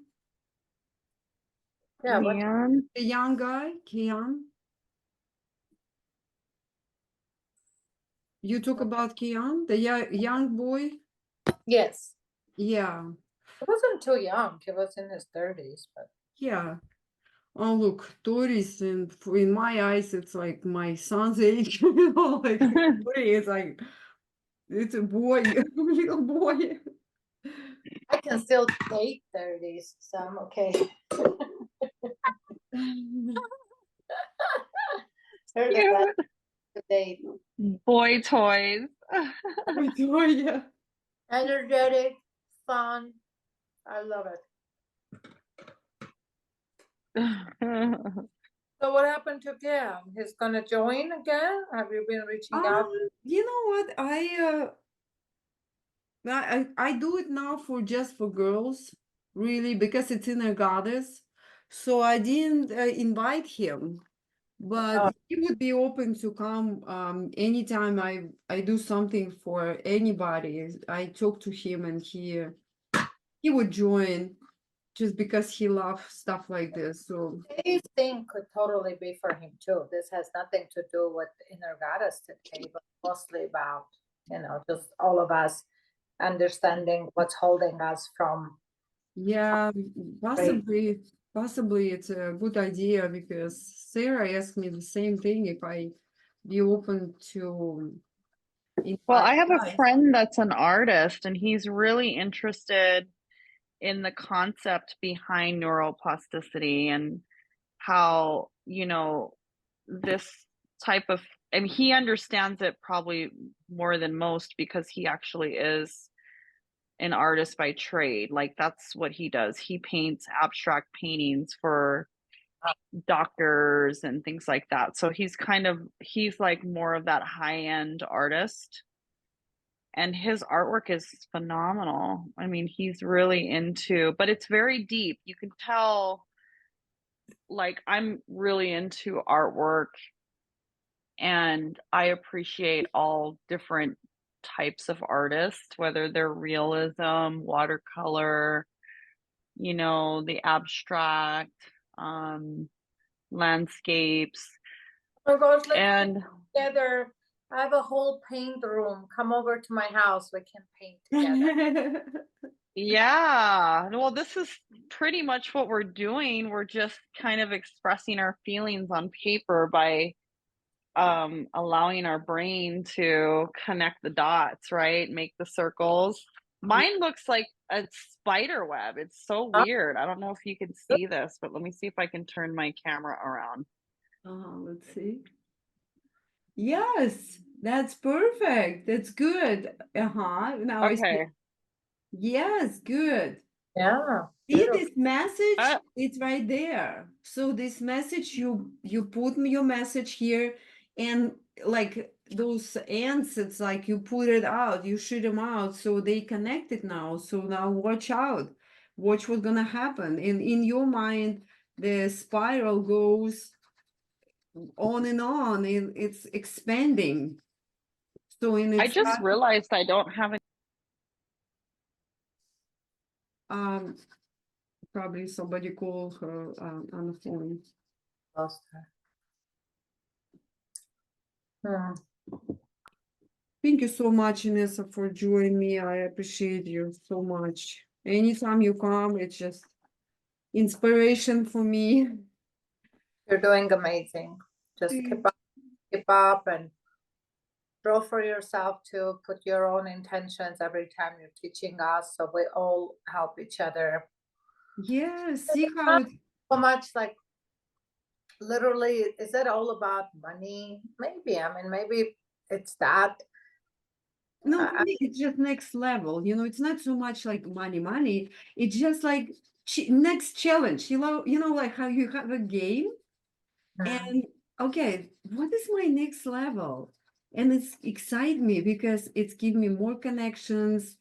yeah. What? And the young guy, Keon. You talk about Keon, the young boy? Yes. Yeah, He wasn't too young. He was in his 30s, but yeah. Oh, look, Doris, and in my eyes, it's like my son's age, you know, like 40 is like, it's a boy, a little boy. I can still date 30s, so I'm okay. They're the best cute to date. boy toys. Boy, yeah. Energetic, fun. I love it. So what happened to Cam? He's gonna join again? Have you been reaching out? You know what? I do it now for just for girls, really, because it's inner goddess. So I didn't invite him, but Oh. he would be open to come anytime I do something for anybody. I talk to him and he would join just because he loves stuff like this. So Today's thing could totally be for him too. This has nothing to do with inner goddess today, but mostly about, just all of us understanding what's holding us from. yeah, possibly it's a good idea because Sarah asked me the same thing if I be open to Well, invite I have a guys. friend that's an artist, and he's really interested in the concept behind neuroplasticity and how, this type of, I mean, he understands it probably more than most because he actually is an artist by trade. Like, that's what he does. He paints abstract paintings for doctors and things like that. So he's like more of that high-end artist. And his artwork is phenomenal. I mean, he's really but it's very deep. You can tell, like, I'm really into artwork and I appreciate all different types of artists, whether they're realism, watercolor, the abstract, landscapes. Oh my gosh, let's And paint together. I have a whole paint room. Come over to my house. We can paint together. yeah, well, this is pretty much what we're doing. We're just kind of expressing our feelings on paper by allowing our brain to connect the dots, right? Make the circles. Mine looks like a spider web. It's so weird. I don't know if you can see this, but let me see if I can turn my camera around. Let's see. Yes, that's perfect. That's good. Now I see. Okay. Yes, good. Yeah. See beautiful. this message? Uh, It's right there. So this message, you put your message here, and like those ants, it's like you put it out, you shoot them out, so they connected now. So now watch out. Watch what's gonna happen. And in your mind, the spiral goes on and on, and it's expanding. So in I its just realized I don't have any. probably somebody called her on the phone. Lost her. Thank you so much, Inessa, for joining me. I appreciate you so much. Anytime you come, it's just inspiration for me. You're doing amazing. Just keep up and draw for yourself to put your own intentions every time you're teaching us, so we all help each other. Yeah, see how it, So much like literally, is it all about money? Maybe. I mean, maybe it's that. no, for me, it's just next level. It's not so much like money. It's just like next challenge. Like how you have a game, Mhm. and okay, what is my next level? And it's excite me because it's give me more connections,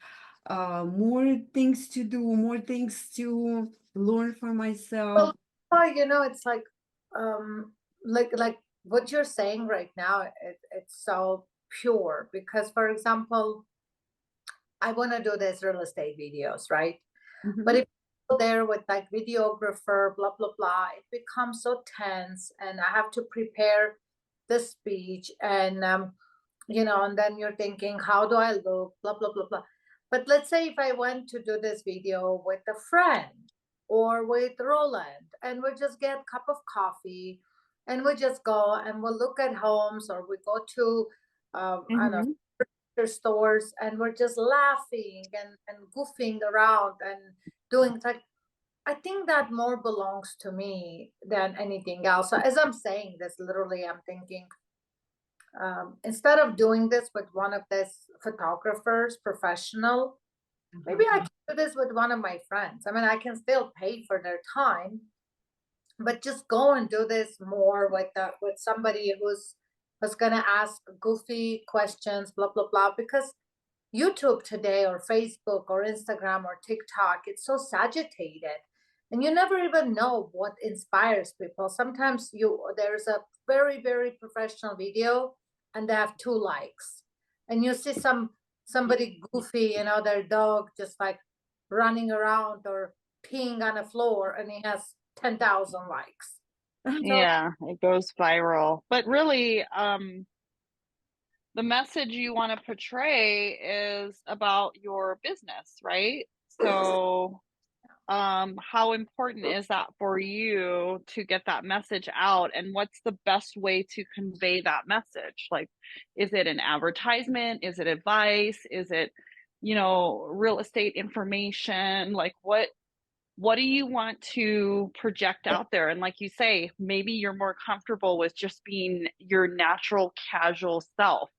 more things to do, more things to learn for myself. It's like what you're saying right now, it's so pure because, for example, I want to do these real estate videos, right? Mhm. But if you go there with like videographer, blah, blah, blah, it becomes so tense and I have to prepare the speech and then you're thinking, how do I look, blah, blah, blah, blah. But let's say if I went to do this video with a friend or with Roland and we just get a cup of coffee and we just go and we'll look at homes or we go to, I don't know, Mhm. stores and we're just laughing and goofing around and doing like I think that more belongs to me than anything else. So as I'm saying this, literally, I'm thinking instead of doing this with one of these photographers, professional, maybe I can do this with one of my friends. I mean, I can still pay for their time, but just go and do this more with somebody who's gonna ask goofy questions, blah blah blah. Because YouTube today, or Facebook, or Instagram, or TikTok, it's so saturated, and you never even know what inspires people. Sometimes there's a very very professional video, and they have 2 likes, and you see somebody goofy, their dog just like running around or peeing on the floor, and he has 10,000 likes. So Yeah, it goes viral. But really, the message you want to portray is about your business, right? So, how important is that for you to get that message out? And what's the best way to convey that message? Like, is it an advertisement? Is it advice? Is it, real estate information? Like, what do you want to project out there? And like you say, maybe you're more comfortable with just being your natural casual self.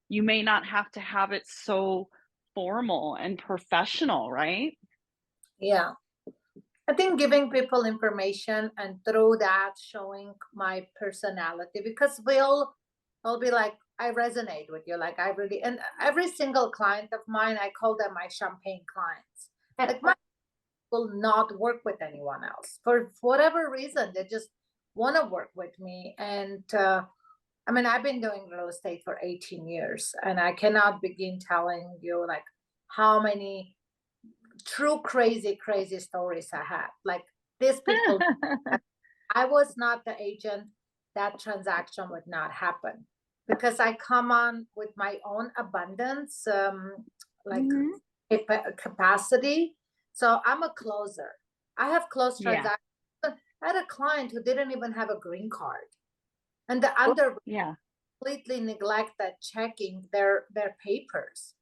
You may not have to have it so formal and professional, right? yeah, I think giving people information and through that showing my personality, because I'll be like, I resonate with you. Like I really, and every single client of mine, I call them my champagne clients. Like my will not work with anyone else for whatever reason. They just want to work with me. And I mean, I've been doing real estate for 18 years and I cannot begin telling you like how many true crazy stories I had. Like these people, I was not the agent, that transaction would not happen because I come on with my own abundance, like Mhm. capacity. So I'm a closer. I have closed Yeah. transactions. I had a client who didn't even have a green card, and the under Yeah. completely neglected checking their papers.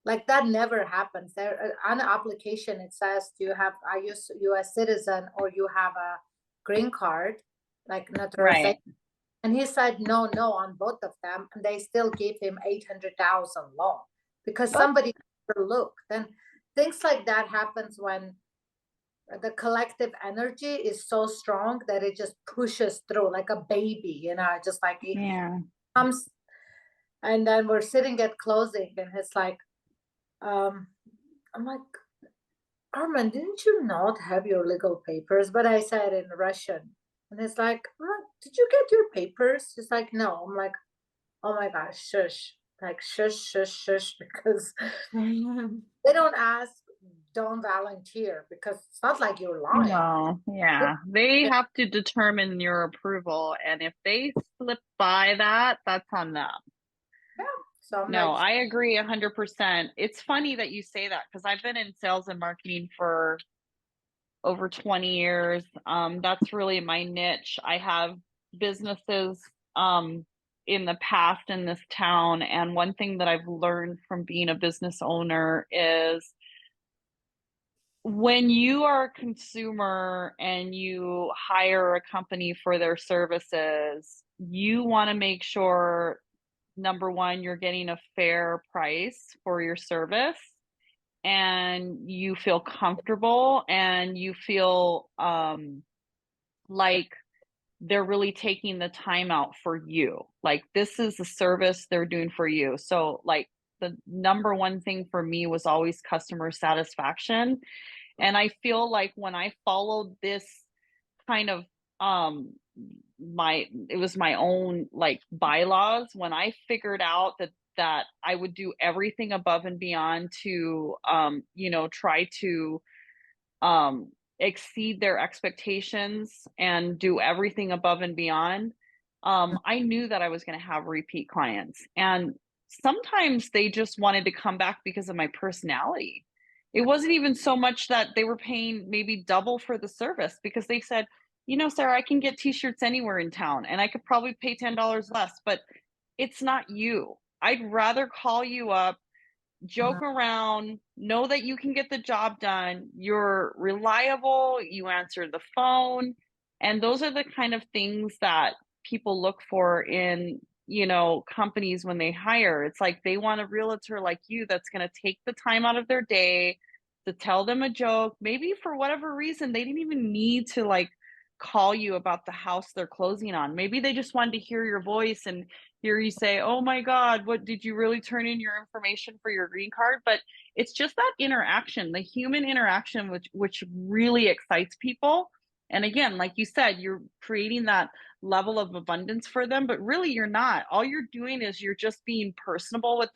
Like that never happens. There on the application it says do you have are you U.S. citizen or you have a green card, like naturalization. Right. And he said no on both of them, and they still gave him 800,000 loan because somebody overlooked. And things like that happens when the collective energy is so strong that it just pushes through like a baby, just like it Yeah. comes. And then we're sitting at closing, and it's like, I'm like, Armin, didn't you not have your legal papers? But I said in Russian. And it's like, did you get your papers? It's like, no. I'm like, oh my gosh, shush. Like, shush, shush, shush. Because they don't ask, don't volunteer. Because it's not like you're lying. No, yeah. They have to determine your approval. And if they slip by that, that's on them. Yeah. So I'm No, like, I agree 100%. It's funny that you say that because I've been in sales and marketing for over 20 years. That's really my niche. I have businesses in the past in this town. And one thing that I've learned from being a business owner is when you are a consumer and you hire a company for their services, you want to make sure, number one, you're getting a fair price for your service. and you feel comfortable and you feel like they're really taking the time out for you. Like this is a service they're doing for you. So like the number one thing for me was always customer satisfaction. And I feel like when I followed this kind of it was my own like bylaws, when I figured out that I would do everything above and beyond to try to exceed their expectations and do everything above and beyond, I knew that I was going to have repeat clients. And sometimes they just wanted to come back because of my personality. It wasn't even so much that they were paying maybe double for the service, because they said, Sarah, I can get t-shirts anywhere in town and I could probably pay $10 less, but it's not you. I'd rather call you up, joke around, know that you can get the job done, you're reliable, you answer the phone. And those are the kind of things that people look for in, companies when they hire. It's like they want a realtor like you that's going to take the time out of their day to tell them a joke. Maybe for whatever reason, they didn't even need to like call you about the house they're closing on. Maybe they just wanted to hear your voice and hear you say, oh my God, what did you really turn in your information for your green card? But it's just that interaction, the human interaction, which really excites people. And again, like you said, you're creating that level of abundance for them, but really you're not. All you're doing is you're just being personable with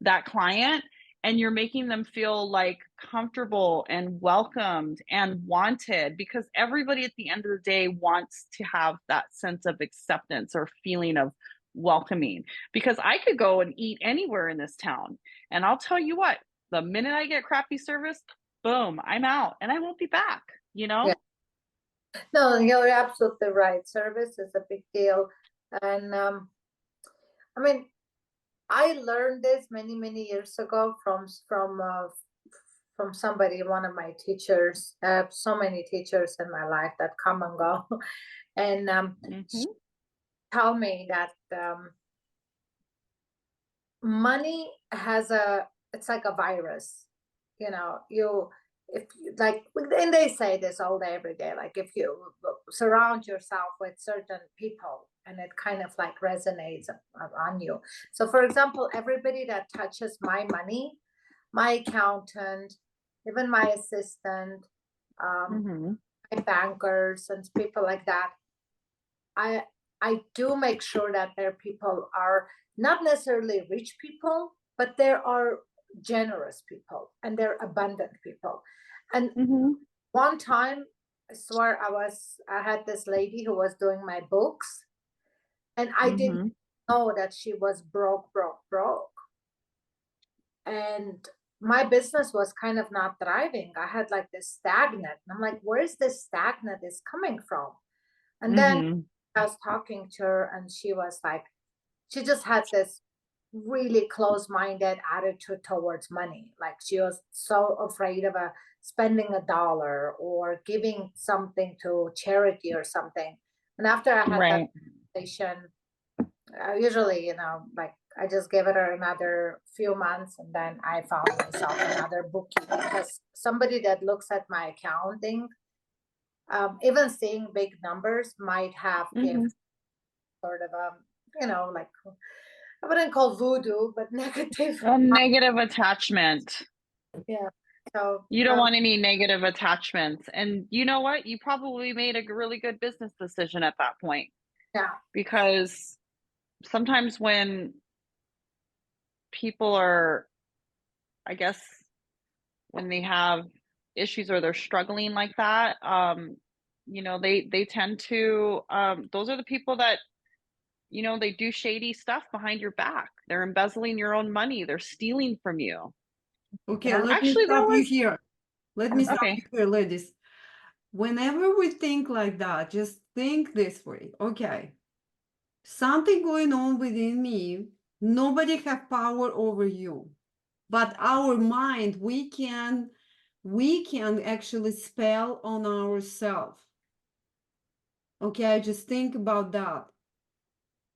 that client, and you're making them feel like comfortable and welcomed and wanted, because everybody at the end of the day wants to have that sense of acceptance or feeling of welcoming. Because I could go and eat anywhere in this town, and I'll tell you what, the minute I get crappy service, boom, I'm out and I won't be back, Yeah. No, you're absolutely right. Service is a big deal. And I mean, I learned this many years ago from somebody, one of my teachers. I have so many teachers in my life that come and go. And she told me that money it's like a virus. If you like, and they say this all day, every day, like if you surround yourself with certain people and it kind of like resonates on you. So for example, everybody that touches my money, my accountant, even my assistant, my bankers and people like that, I do make sure that their people are not necessarily rich people, but there are generous people and they're abundant people. And one time, I swear, I had this lady who was doing my books, and I didn't know that she was broke. And my business was kind of not thriving. I had like this stagnant. And I'm like, where's this stagnant is coming from? And then I was talking to her, and she was like, she just had this really close-minded attitude towards money. Like she was so afraid of spending $1 or giving something to charity or something. And after I had that conversation, usually, like I just give it another few months, and then I found myself another bookie, because somebody that looks at my accounting, even seeing big numbers, might have given sort of like, I wouldn't call voodoo, but negative. A negative attachment. Yeah. So you don't want any negative attachments. And you know what? You probably made a really good business decision at that point. Yeah. Because sometimes when people are, I guess, when they have issues or they're struggling like that, they tend to, those are the people that, they do shady stuff behind your back. They're embezzling your own money. They're stealing from you. Okay, let me stop you here. Let me stop Okay. you here, ladies. Whenever we think like that, just think this way. Okay, something going on within me. Nobody has power over you, but our mind, we can actually spell on ourselves. Okay, just think about that.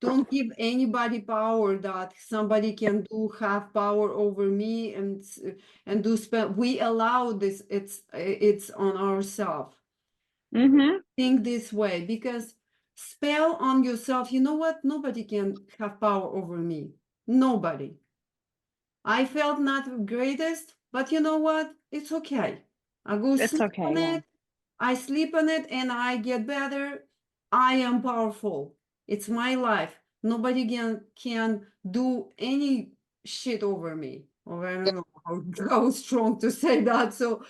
Don't give anybody power that somebody can do have power over me and do spell. We allow this. It's on ourselves. Mm-hmm. Think this way, because spell on yourself. You know what? Nobody can have power over me. Nobody. I felt not the greatest, but you know what? It's okay. I go It's sleep okay. on Yeah. it. I sleep on it and I get better. I am powerful. It's my life. Nobody can do any shit over me. Or I don't know how strong to say that. So,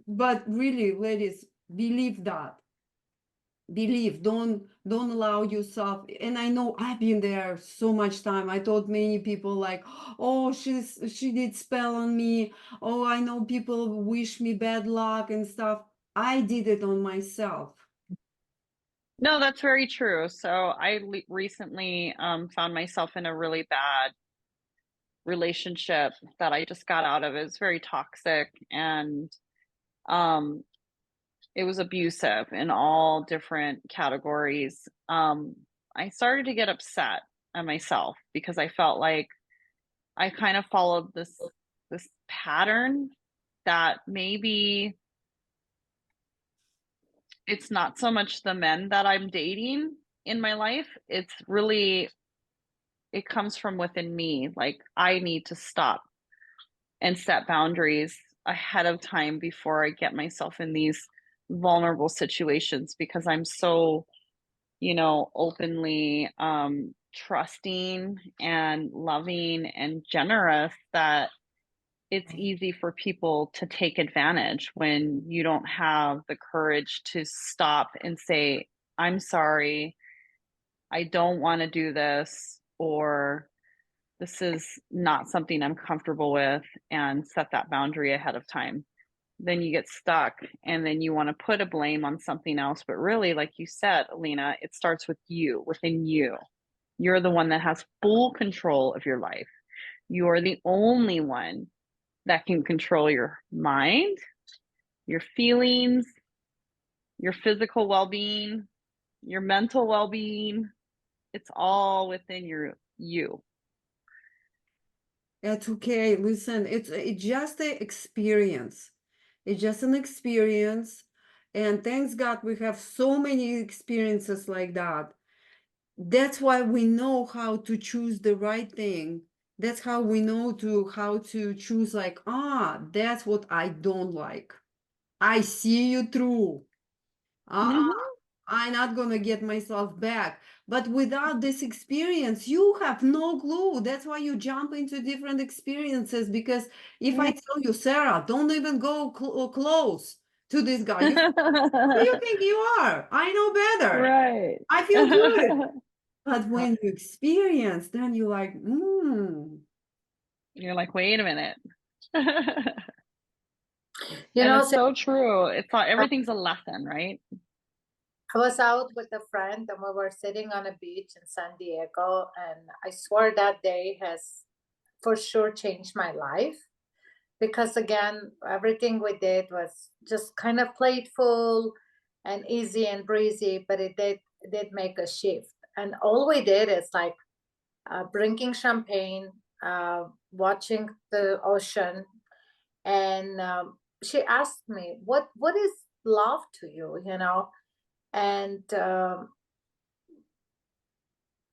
but really, ladies, believe that. Believe, don't allow yourself. And I know I've been there so much time. I told many people like, oh, she did spell on me. Oh, I know people wish me bad luck and stuff. I did it on myself. No, that's very true. So I recently found myself in a really bad relationship that I just got out of. It was very toxic, and um it was abusive in all different categories. I started to get upset at myself because I felt like I kind of followed this pattern that maybe it's not so much the men that I'm dating in my life. It's really, it comes from within me. Like, I need to stop and set boundaries ahead of time before I get myself in these vulnerable situations, because I'm so, openly trusting and loving and generous that it's easy for people to take advantage when you don't have the courage to stop and say, I'm sorry, I don't want to do this, or this is not something I'm comfortable with, and set that boundary ahead of time. Then you get stuck, and then you want to put a blame on something else. But really, like you said, Alina, it starts with you, within you. You're the one that has full control of your life. You are the only one that can control your mind, your feelings, your physical well-being, your mental well-being. It's all within you. That's okay. Listen, it's just an experience. It's just an experience. And thanks God we have so many experiences like that. That's why we know how to choose the right thing. That's how we know how to choose, like, that's what I don't like. I see you through. I'm not gonna get myself back. But without this experience, you have no clue. That's why you jump into different experiences. Because if I tell you, Sarah, don't even go close to this guy, you, who you think you are? I know better. Right. I feel good. But when you experience, then you're like, You're like, wait a minute. You And know, it's so true. It's not, everything's a lesson, right? I was out with a friend and we were sitting on a beach in San Diego, and I swear that day has for sure changed my life, because again, everything we did was just kind of playful and easy and breezy, but it did make a shift. And all we did is like drinking champagne, watching the ocean, and she asked me, what is love to you, and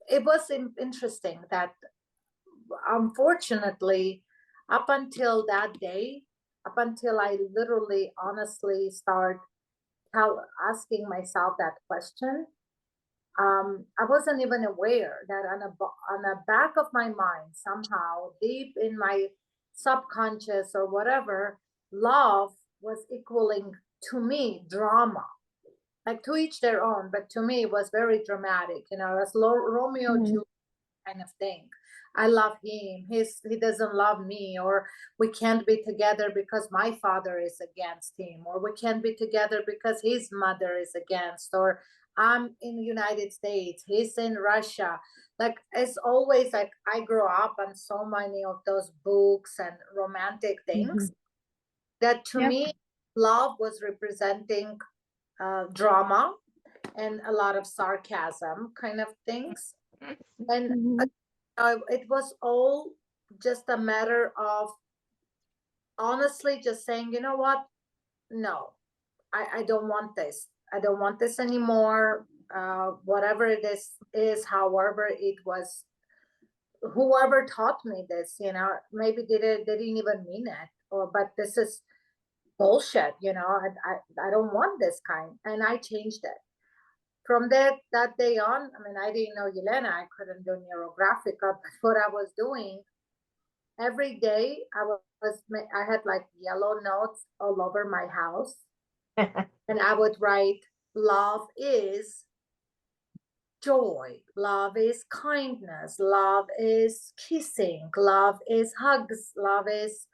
it was interesting that unfortunately, up until that day, up until I literally honestly start asking myself that question, I wasn't even aware that on the back of my mind, somehow deep in my subconscious or whatever, love was equaling to me drama. Like, to each their own, but to me it was very dramatic. As Romeo and Juliet kind of thing. I love him, he doesn't love me, or we can't be together because my father is against him, or we can't be together because his mother is against, or I'm in the United States, he's in Russia. Like, it's always like I grew up on so many of those books and romantic things that to me love was representing drama and a lot of sarcasm kind of things. And it was all just a matter of honestly just saying, you know what? No, I don't want this. I don't want this anymore. Whatever it is, however it was, whoever taught me this, maybe they didn't even mean it, but this is bullshit. I don't want this kind, and I changed it. From that day on, I mean, I didn't know Yelena. I couldn't do neurographica, but what I was doing every day, I had like yellow notes all over my house, and I would write, "Love is joy. Love is kindness. Love is kissing. Love is hugs. Love is,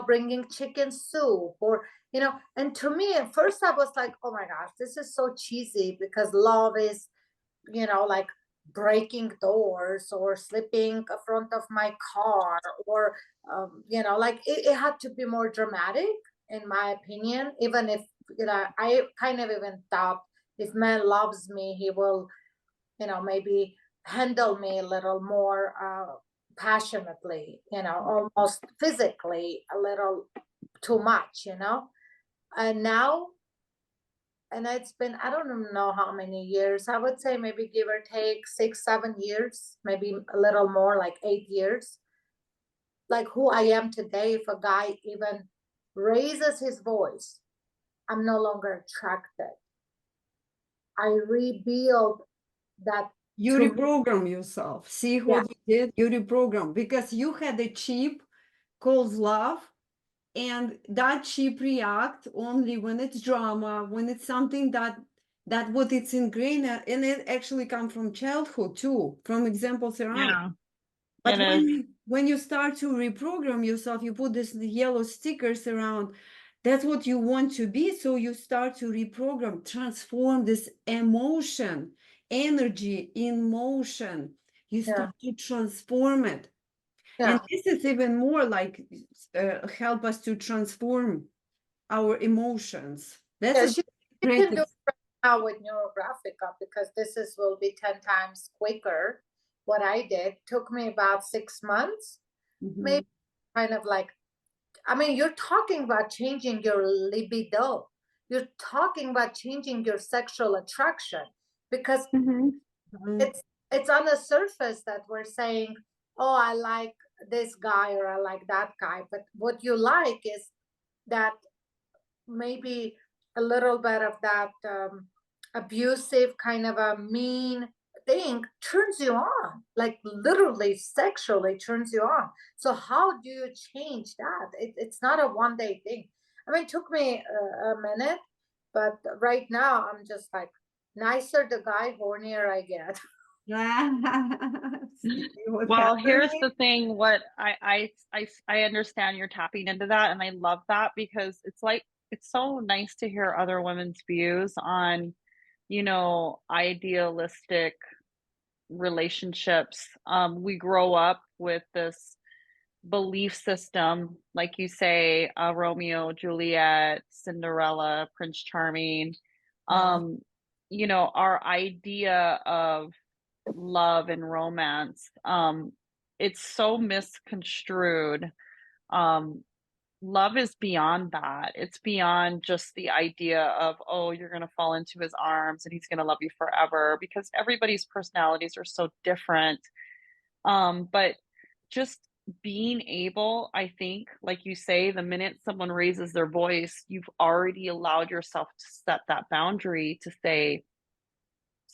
bringing chicken soup or." And to me, at first I was like, oh my gosh, this is so cheesy because love is, like breaking doors or slipping in front of my car or, like it had to be more dramatic, in my opinion, even if, I kind of even thought if man loves me, he will, maybe handle me a little more passionately, almost physically a little too much, and now, and it's been, I don't even know how many years, I would say maybe give or take 6 7 years, maybe a little more, like 8 years, like who I am today. If a guy even raises his voice, I'm no longer attracted. I rebuild that. You reprogram yourself. See what you did? You reprogram because you had a chip called love, and that chip react only when it's drama, when it's something that what it's ingrained, and it actually come from childhood too, from examples around. Yeah, But it when you start to reprogram yourself, you put this yellow stickers around. That's what you want to be. So you start to reprogram, transform this emotion, energy in motion. You start to transform it. And this is even more like help us to transform our emotions. That's a You great can do it right now with neurographica because this will be 10 times quicker. What I did took me about 6 months, maybe, kind of like, I mean, you're talking about changing your libido. You're talking about changing your sexual attraction because it's on the surface that we're saying, oh, I like this guy or I like that guy. But what you like is that maybe a little bit of that abusive kind of a mean thing turns you on, like literally sexually turns you on. So how do you change that? It's not a one-day thing. I mean, it took me a minute, but right now I'm just like, nicer the guy, hornier I get. Well, here's the thing, what I understand you're tapping into that, and I love that because it's so nice to hear other women's views on, idealistic relationships. We grow up with this belief system, like you say, Romeo, Juliet, Cinderella, Prince Charming. Our idea of love and romance, it's so misconstrued. Love is beyond that. It's beyond just the idea of, oh, you're going to fall into his arms and he's going to love you forever, because everybody's personalities are so different. But just being able, I think, like you say, the minute someone raises their voice, you've already allowed yourself to set that boundary to say,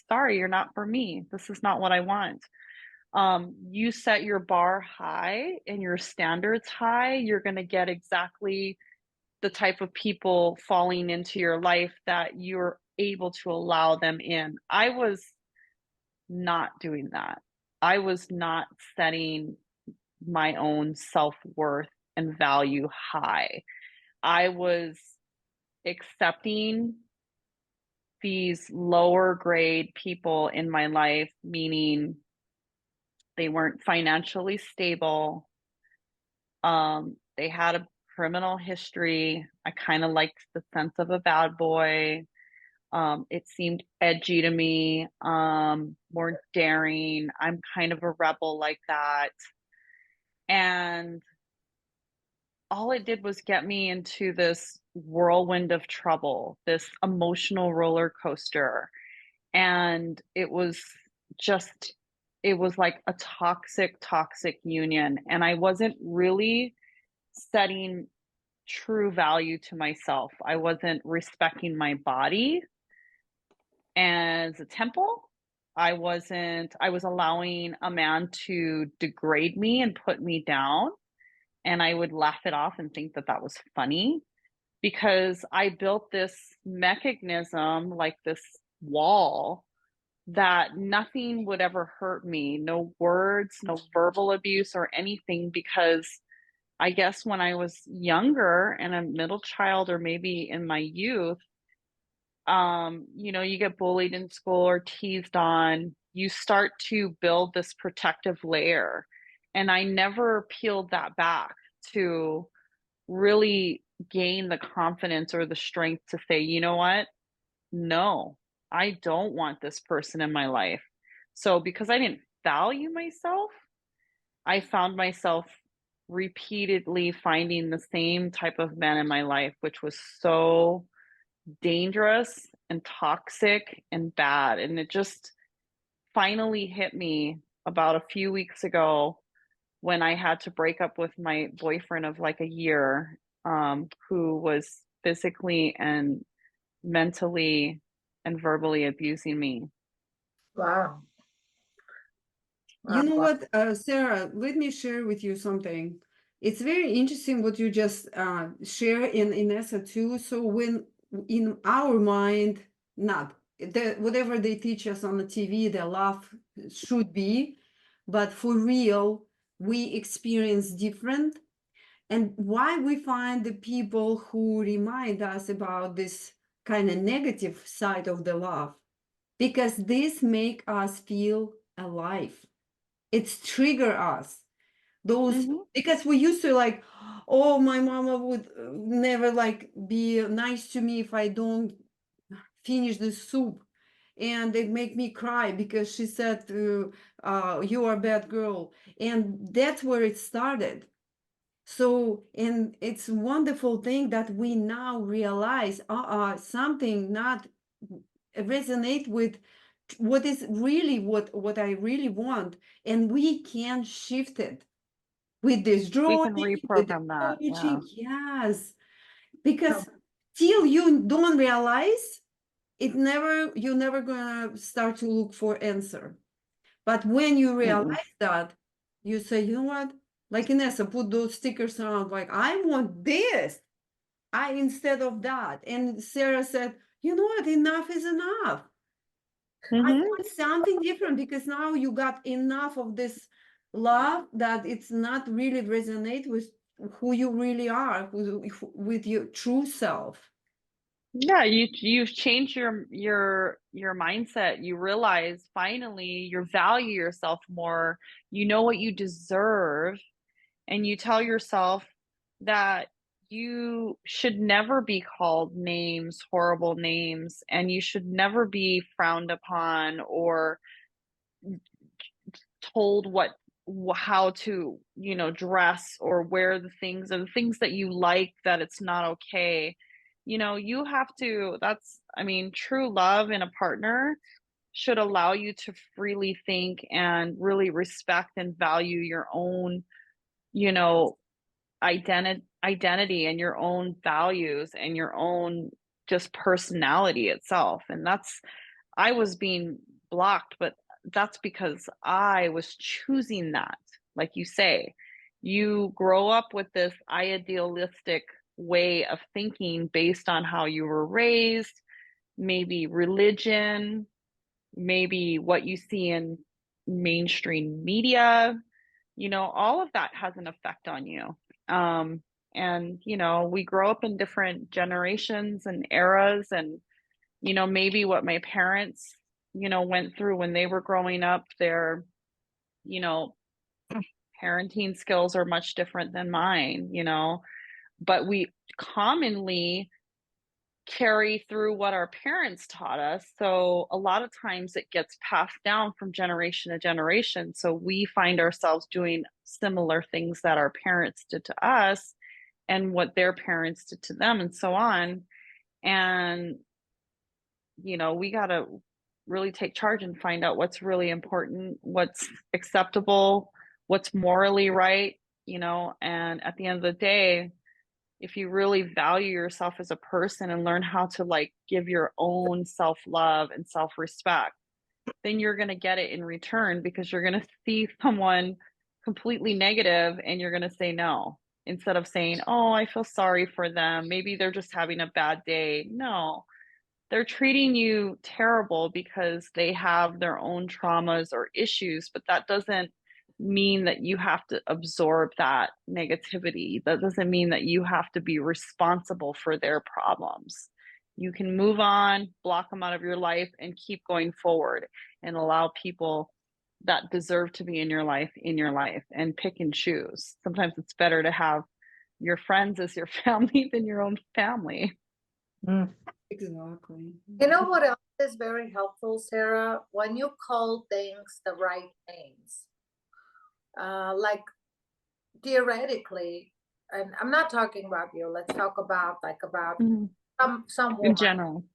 sorry, you're not for me. This is not what I want. You set your bar high and your standards high, you're going to get exactly the type of people falling into your life that you're able to allow them in. I was not doing that. I was not setting my own self-worth and value high. I was accepting these lower grade people in my life, meaning they weren't financially stable. They had a criminal history. I kind of liked the sense of a bad boy. It seemed edgy to me, more daring. I'm kind of a rebel like that. And all it did was get me into this whirlwind of trouble, this emotional roller coaster. And just, it was like a toxic union. And I wasn't really setting true value to myself. I wasn't respecting my body as a temple. I was allowing a man to degrade me and put me down. And I would laugh it off and think that that was funny because I built this mechanism, like this wall, that nothing would ever hurt me. No words, no verbal abuse or anything, because I guess when I was younger and a middle child, or maybe in my youth, you get bullied in school or teased on, you start to build this protective layer. And I never peeled that back to really gain the confidence or the strength to say, you know what? No, I don't want this person in my life. So because I didn't value myself, I found myself repeatedly finding the same type of men in my life, which was so dangerous and toxic and bad. And it just finally hit me about a few weeks ago when I had to break up with my boyfriend of like a year, who was physically and mentally and verbally abusing me. Wow. You know Wow. what, Sarah, let me share with you something. It's very interesting what you just share in Inessa too. So when in our mind, not whatever they teach us on the TV, the love should be, but for real, we experience different. And why we find the people who remind us about this kind of negative side of the love, because this make us feel alive. It's trigger us those, because we used to like, oh, my mama would never like be nice to me if I don't finish the soup, and it make me cry because she said you are a bad girl, and that's where it started. So, and it's a wonderful thing that we now realize something not resonate with what is really what I really want, and we can shift it with this We can drawing, with the reprogram that. Yeah. coaching. Yes, because till you don't realize it, you're never gonna start to look for answer. But when you realize that, you say, you know what, like Inessa, put those stickers around, like, I want this, instead of that. And Sarah said, you know what, enough is enough. I want something different, because now you got enough of this love that it's not really resonate with who you really are, with your true self. Yeah, you change your mindset. You realize finally you value yourself more. You know what you deserve, and you tell yourself that you should never be called names, horrible names, and you should never be frowned upon or told how to dress or wear the things that you like, that it's not okay. You have to, true love in a partner should allow you to freely think and really respect and value your own you know identity and your own values and your own just personality itself. And I was being blocked, but that's because I was choosing that. Like you say, you grow up with this idealistic way of thinking based on how you were raised, maybe religion, maybe what you see in mainstream media. All of that has an effect on you. And we grow up in different generations and eras, and maybe what my parents went through when they were growing up, their you know parenting skills are much different than mine. But we commonly carry through what our parents taught us. So a lot of times it gets passed down from generation to generation. So we find ourselves doing similar things that our parents did to us and what their parents did to them and so on. And, you know, we got to really take charge and find out what's really important, what's acceptable, what's morally right, you know, and at the end of the day, if you really value yourself as a person and learn how to like give your own self-love and self-respect, then you're going to get it in return, because you're going to see someone completely negative and you're going to say no, instead of saying, oh, I feel sorry for them, maybe they're just having a bad day. No, they're treating you terrible because they have their own traumas or issues, but that doesn't mean that you have to absorb that negativity. That doesn't mean that you have to be responsible for their problems. You can move on, block them out of your life, and keep going forward, and allow people that deserve to be in your life, and pick and choose. Sometimes it's better to have your friends as your family than your own family. Exactly. You know what else is very helpful, Sarah? When you call things the right names. Like theoretically, and I'm not talking about you, let's talk about some woman In general.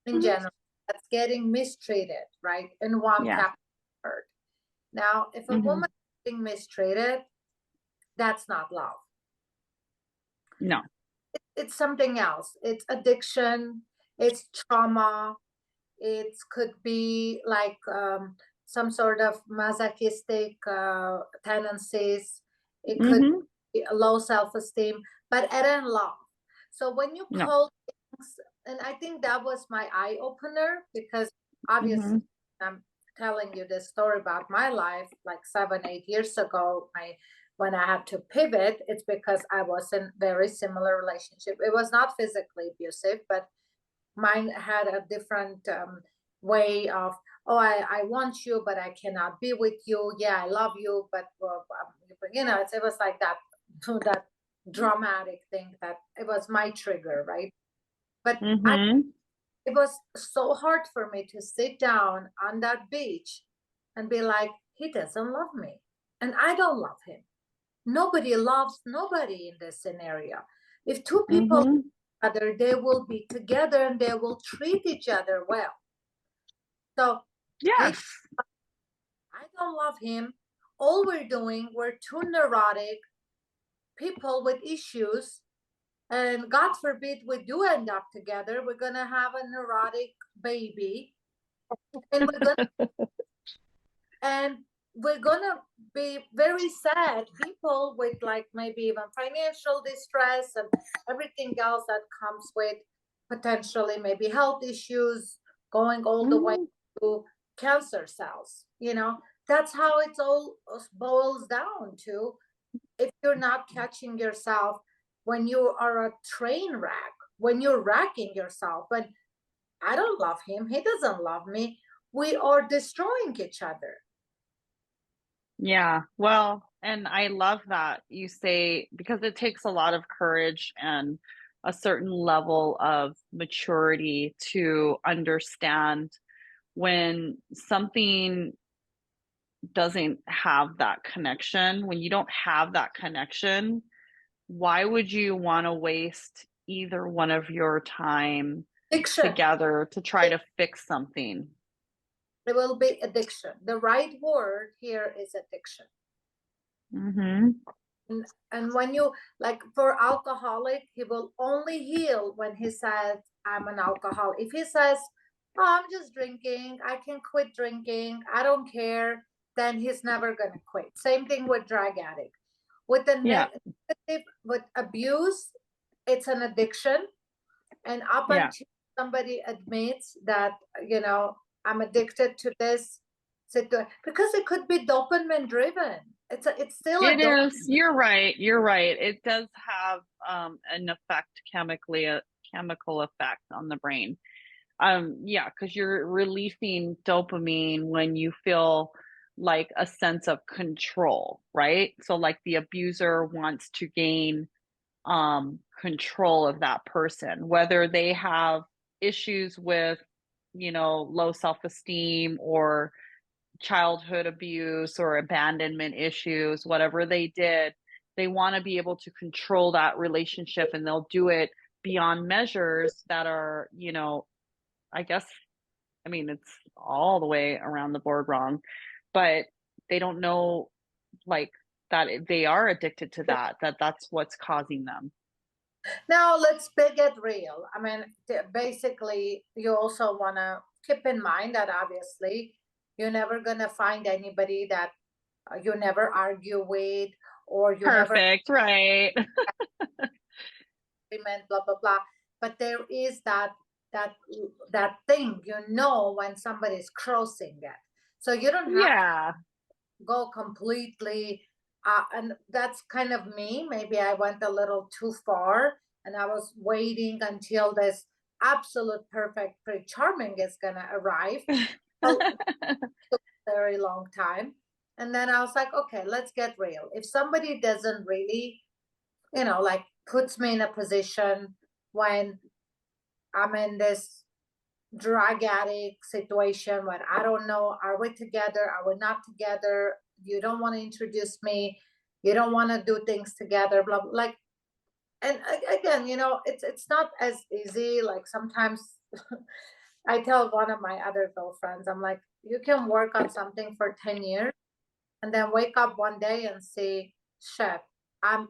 in general that's getting mistreated, right? In one Yeah. capital word. Now, if a woman is being mistreated, that's not love. No. It's something else. It's addiction, it's trauma, it could be like some sort of masochistic tendencies. It could be a low self-esteem, but it ain't love. So when you call things, and I think that was my eye opener, because obviously I'm telling you this story about my life like 7-8 years ago. When I had to pivot, it's because I was in very similar relationship. It was not physically abusive, but mine had a different way of, oh, I want you, but I cannot be with you. Yeah, I love you, but you know, it was like that dramatic thing that it was my trigger, right? But it was so hard for me to sit down on that beach and be like, he doesn't love me, and I don't love him. Nobody loves nobody in this scenario. If two people other, they will be together and they will treat each other well. So yes, I don't love him. All we're doing, we're two neurotic people with issues, and God forbid we do end up together, we're gonna have a neurotic baby, and we're gonna be very sad people with like maybe even financial distress and everything else that comes with potentially maybe health issues, going all the way to cancer cells. You know, that's how it all boils down to. If you're not catching yourself when you are a train wreck, when you're wrecking yourself, but I don't love him, he doesn't love me, we are destroying each other. Yeah, well, and I love that you say, because it takes a lot of courage and a certain level of maturity to understand when something doesn't have that connection. When you don't have that connection, why would you want to waste either one of your time together to try to fix something? It will be addiction. The right word here is addiction. And when you, like for alcoholic, he will only heal when he says, I'm an alcoholic. If he says, oh, I'm just drinking, I can quit drinking, I don't care, then he's never going to quit. Same thing with drug addict. With the negative, with abuse, it's an addiction. And up until somebody admits that, you know, I'm addicted to this situation, because it could be dopamine driven. It's still it is. You're right. It does have an effect chemically, a chemical effect on the brain. Because you're releasing dopamine when you feel like a sense of control, right? So like the abuser wants to gain control of that person, whether they have issues with, low self-esteem or childhood abuse or abandonment issues, whatever they did, they want to be able to control that relationship, and they'll do it beyond measures that are, I guess, I mean, it's all the way around the board wrong, but they don't know, like, that they are addicted to that's what's causing them. Now let's get real. I mean, basically, you also want to keep in mind that obviously you're never going to find anybody that you never argue with, or you Perfect, right? agreement, blah blah blah. But there is that thing, when somebody's crossing it. So you don't have Yeah. to go completely. And that's kind of me. Maybe I went a little too far, and I was waiting until this absolute perfect Prince Charming is gonna arrive. Well, it took a very long time. And then I was like, okay, let's get real. If somebody doesn't really, like, puts me in a position when I'm in this drug addict situation when I don't know, are we together? Are we not together? You don't want to introduce me. You don't want to do things together, blah, blah, like, and again, it's not as easy. Like sometimes I tell one of my other girlfriends, I'm like, you can work on something for 10 years and then wake up one day and say, shit, I'm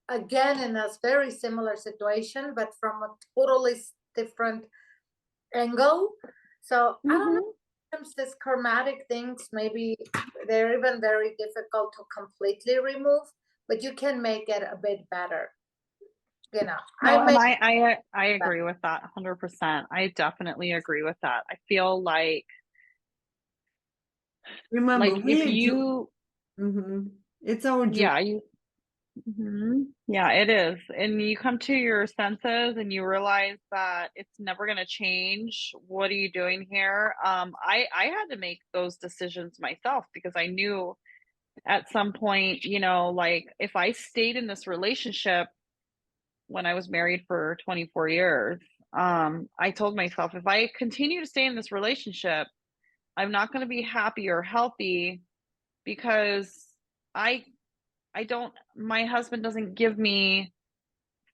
again in a very similar situation, but from a totally different angle. So I don't know. Sometimes these karmatic things, maybe they're even very difficult to completely remove, but you can make it a bit better. No, and I agree with that 100%. I definitely agree with that. I feel like, Remember, like, we if you, it's our job. yeah, yeah, it is. And you come to your senses and you realize that it's never going to change. What are you doing here? I had to make those decisions myself because I knew at some point, like, if I stayed in this relationship when I was married for 24 years, I told myself, if I continue to stay in this relationship, I'm not going to be happy or healthy because I my husband doesn't give me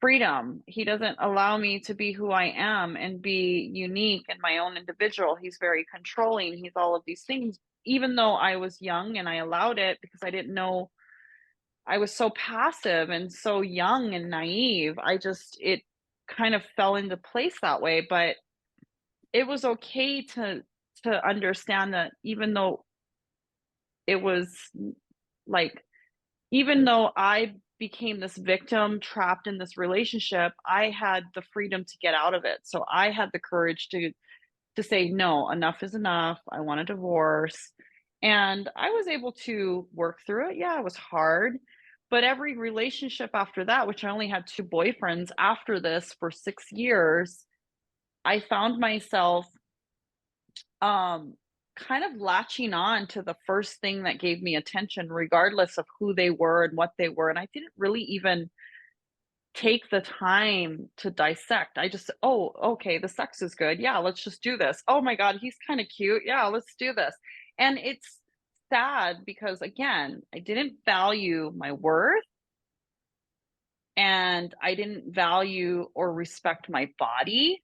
freedom. He doesn't allow me to be who I am and be unique and my own individual. He's very controlling. He's all of these things. Even though I was young and I allowed it because I didn't know, I was so passive and so young and naive. It kind of fell into place that way. But it was okay to understand that even though it was like, even though I became this victim trapped in this relationship, I had the freedom to get out of it. So I had the courage to say, no, enough is enough. I want a divorce. And I was able to work through it. Yeah, it was hard. But every relationship after that, which I only had 2 boyfriends after this for 6 years, I found myself kind of latching on to the first thing that gave me attention, regardless of who they were and what they were. And I didn't really even take the time to dissect. I just, oh, okay, the sex is good. Yeah, let's just do this. Oh my God, he's kind of cute. Yeah, let's do this. And it's sad because, again, I didn't value my worth, and I didn't value or respect my body.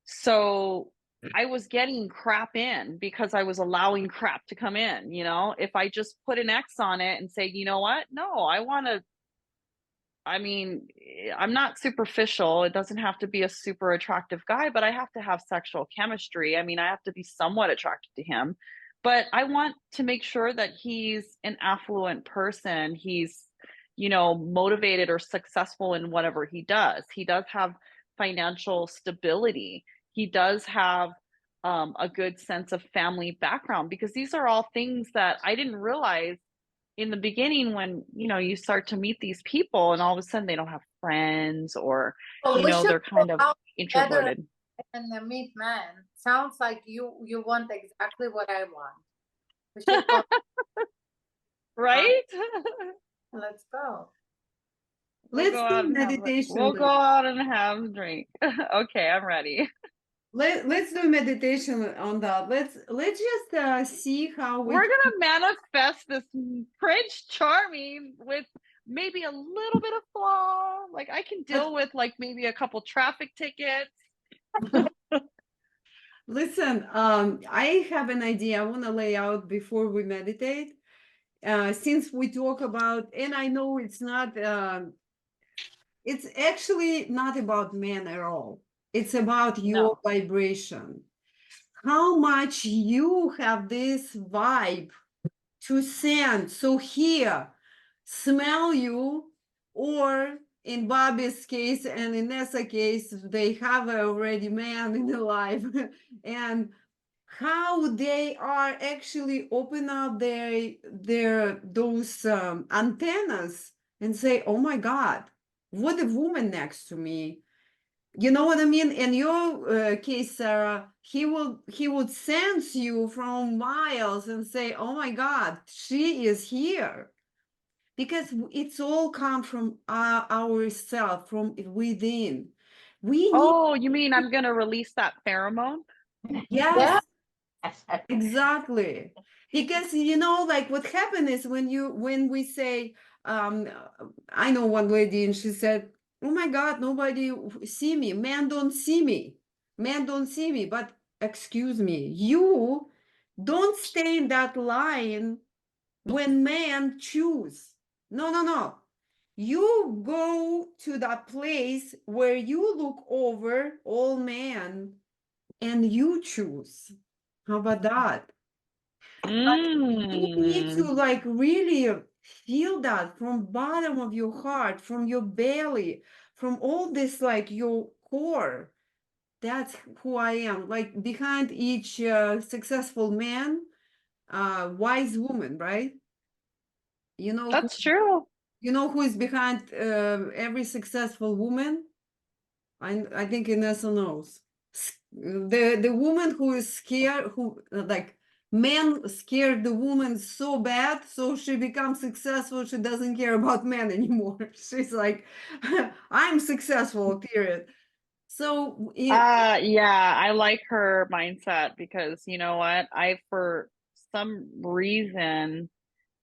So I was getting crap in because I was allowing crap to come in. If I just put an X on it and say, you know what? No, I'm not superficial. It doesn't have to be a super attractive guy, but I have to have sexual chemistry. I mean, I have to be somewhat attracted to him, but I want to make sure that he's an affluent person. He's, motivated or successful in whatever he does. He does have financial stability. He does have a good sense of family background, because these are all things that I didn't realize in the beginning when, you start to meet these people and all of a sudden they don't have friends, or, they're kind of introverted. And meet men. Sounds like you want exactly what I want. We should go. Right? Let's go. We'll let's go do out and have a, meditation. we'll go out and have a drink. Okay, I'm ready. Let's do meditation on that. Let's just see how we We're gonna manifest this Prince Charming with maybe a little bit of flaw. Like I can deal with like maybe a couple traffic tickets. listen. I have an idea. I want to lay out before we meditate. Since we talk about, and I know it's not. It's actually not about men at all. It's about your No. vibration. How much you have this vibe to send. So here, smell you, or in Bobby's case and in Nessa's case, they have already man in their life. And how they are actually open up their those antennas and say, oh my God, what a woman next to me. You know what I mean? In your case, Sarah, he would sense you from miles and say, "Oh my God, she is here," because it's all come from ourself, from within. We need, Oh, you mean I'm gonna release that pheromone? yes, Yes. exactly. Because you know, like what happened is when we say, um, I know one lady and she said, "Oh my God, nobody see me. Men don't see me. Men don't see me." But excuse me, you don't stay in that line when men choose. No, no, no. You go to that place where you look over all men and you choose. How about that? You need to like really feel that from bottom of your heart, from your belly, from all this like your core. That's who I am. Like behind each successful man, wise woman, right? You know who, That's true. you know who is behind every successful woman? I think Inessa knows. The woman who is scared, who like men scared the woman so bad, so she becomes successful. She doesn't care about men anymore. She's like, I'm successful, period. So Yeah, I like her mindset because you know what? I, for some reason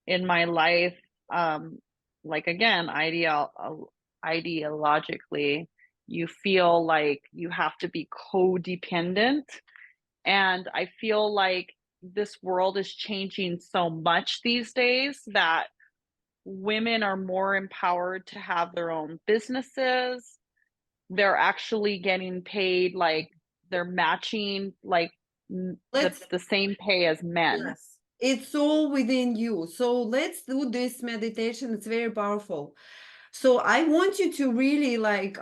in my life, like again, ideologically, you feel like you have to be codependent. And I feel like this world is changing so much these days that women are more empowered to have their own businesses. They're actually getting paid like they're matching like let's the same pay as men. yes, it's all within you. So let's do this meditation. It's very powerful. So I want you to really like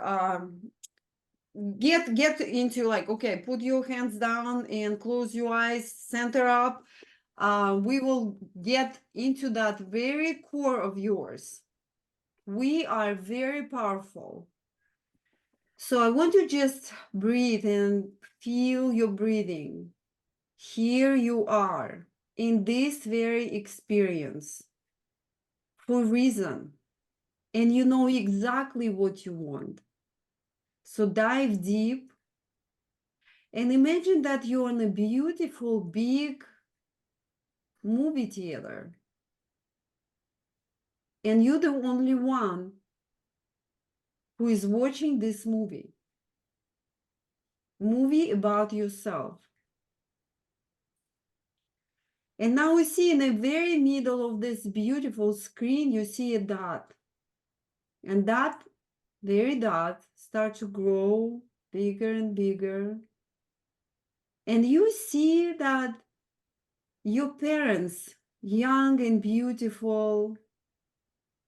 get into like, okay, put your hands down and close your eyes, center up. We will get into that very core of yours. We are very powerful. So I want you to just breathe and feel your breathing. Here you are in this very experience for a reason, and you know exactly what you want. So dive deep and imagine that you're in a beautiful big movie theater and you're the only one who is watching this movie about yourself. And now we see in the very middle of this beautiful screen, you see a dot. And that very dot starts to grow bigger and bigger. And you see that your parents, young and beautiful,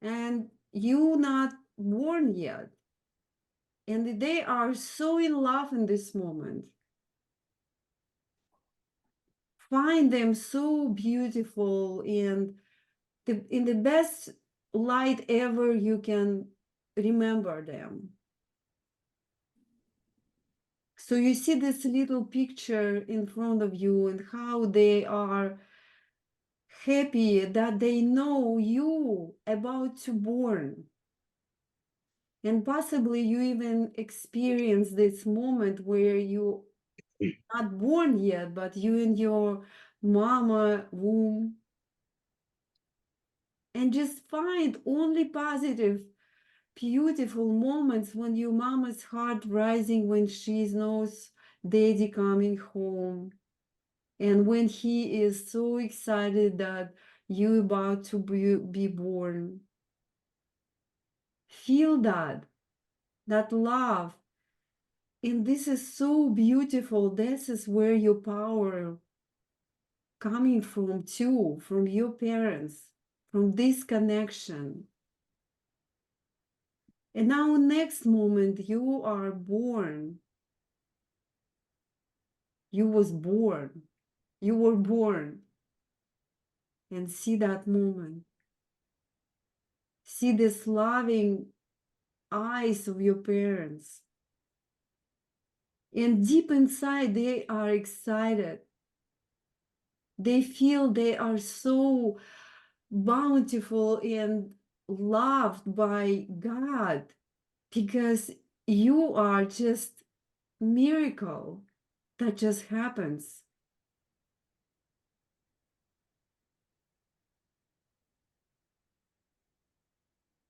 and you not born yet. And they are so in love in this moment. Find them so beautiful and in the best light ever you can remember them. So you see this little picture in front of you and how they are happy that they know you about to born. And possibly you even experience this moment where you not born yet, but you in your mama womb, and just find only positive, beautiful moments when your mama's heart rising when she knows daddy coming home, and when he is so excited that you about to be born. Feel that love. And this is so beautiful. This is where your power coming from too, from your parents, from this connection. And now next moment you are born. You was born. You were born. And see that moment. See this loving eyes of your parents. And deep inside they are excited. They feel they are so bountiful and loved by God, because you are just miracle that just happens.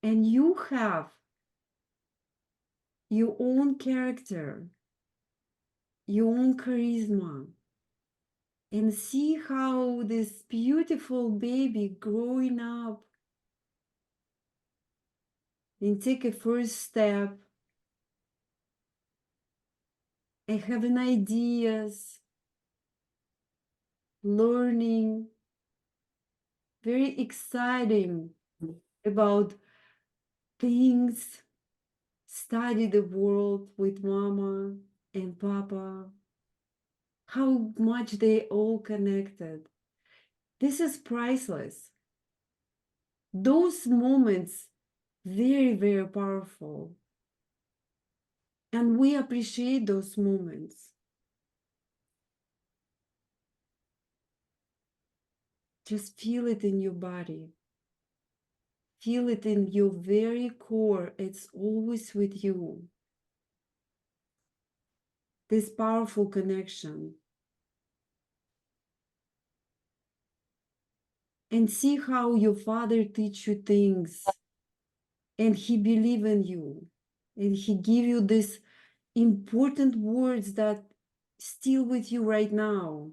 And you have your own character, your own charisma. And see how this beautiful baby growing up and take a first step and having ideas, learning, very exciting about things, study the world with mama and papa, how much they all connected. This is priceless. Those moments, very, very powerful. And we appreciate those moments. Just feel it in your body. Feel it in your very core. It's always with you. This powerful connection. And see how your father teach you things. And he believe in you. And he give you these important words that still with you right now.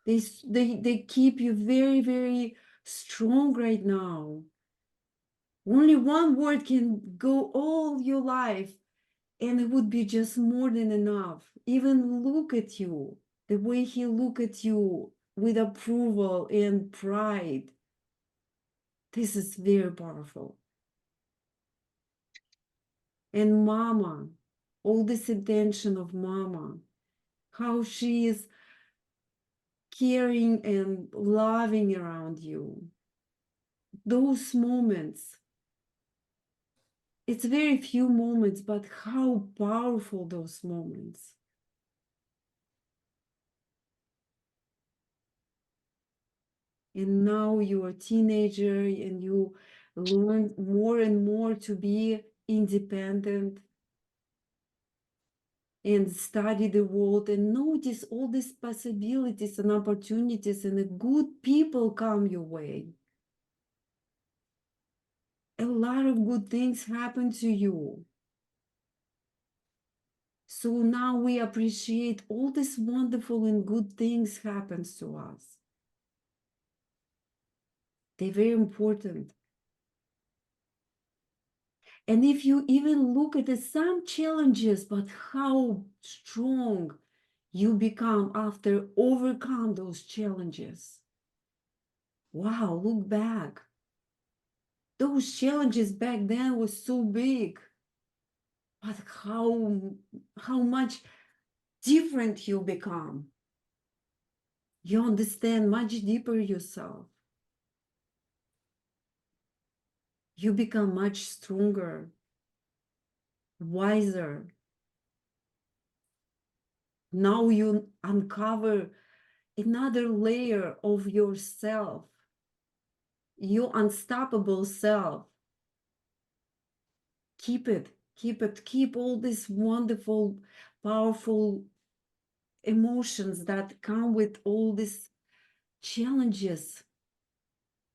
They keep you very, very strong right now. Only one word can go all your life, and it would be just more than enough. Even look at you, the way he look at you with approval and pride. This is very powerful. And mama, all this attention of mama, how she is caring and loving around you. Those moments, it's very few moments, but how powerful those moments. And now you're a teenager and you learn more and more to be independent and study the world and notice all these possibilities and opportunities, and the good people come your way. A lot of good things happen to you. So now we appreciate all this wonderful and good things happens to us. They're very important. And if you even look at some challenges, but how strong you become after overcome those challenges. Wow, look back. Those challenges back then were so big, but how much different you become. You understand much deeper yourself. You become much stronger, wiser. Now you uncover another layer of yourself, your unstoppable self. Keep it, keep all these wonderful, powerful emotions that come with all these challenges.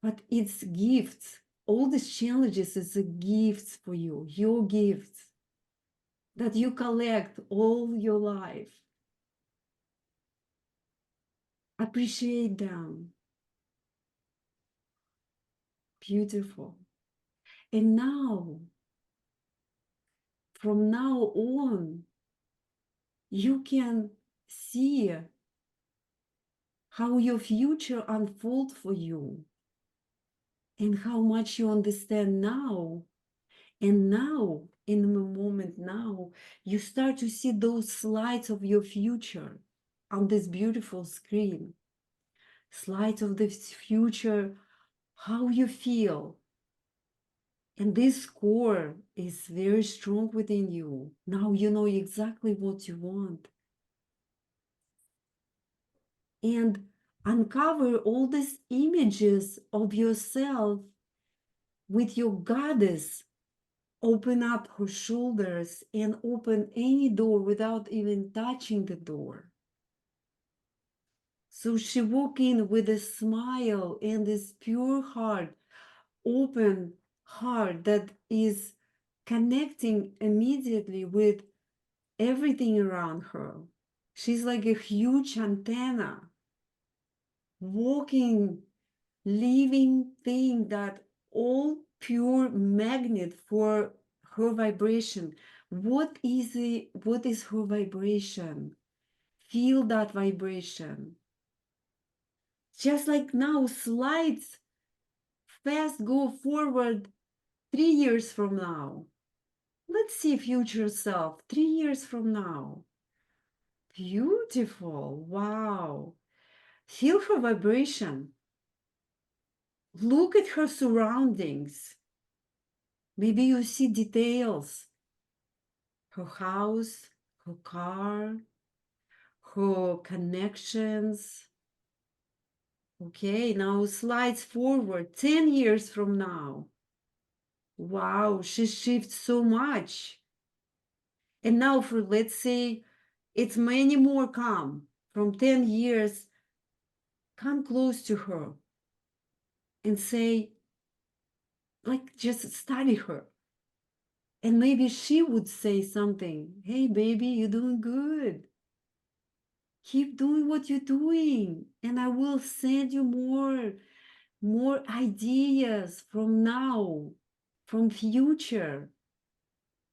But it's gifts. All these challenges is a gifts for you, your gifts that you collect all your life. Appreciate them. Beautiful. And now, from now on, you can see how your future unfolds for you and how much you understand now. And now, in the moment now, you start to see those slides of your future on this beautiful screen. Slides of the future, how you feel. And this core is very strong within you. Now you know exactly what you want. And uncover all these images of yourself with your goddess. Open up her shoulders and open any door without even touching the door. So she walked in with a smile and this pure heart, open heart that is connecting immediately with everything around her. She's like a huge antenna, walking, living thing that all pure magnet for her vibration. What is her vibration? Feel that vibration. Just like now, slides fast go forward 3 years from now. Let's see future self 3 years from now. Beautiful. Wow. Feel her vibration. Look at her surroundings. Maybe you see details. Her house, her car, her connections. Okay, now slides forward 10 years from now. Wow, she shifts so much. And now for, let's say, it's many more come from 10 years, come close to her and say, like, just study her. And maybe she would say something. Hey, baby, you're doing good. Keep doing what you're doing. And I will send you more ideas from now, from future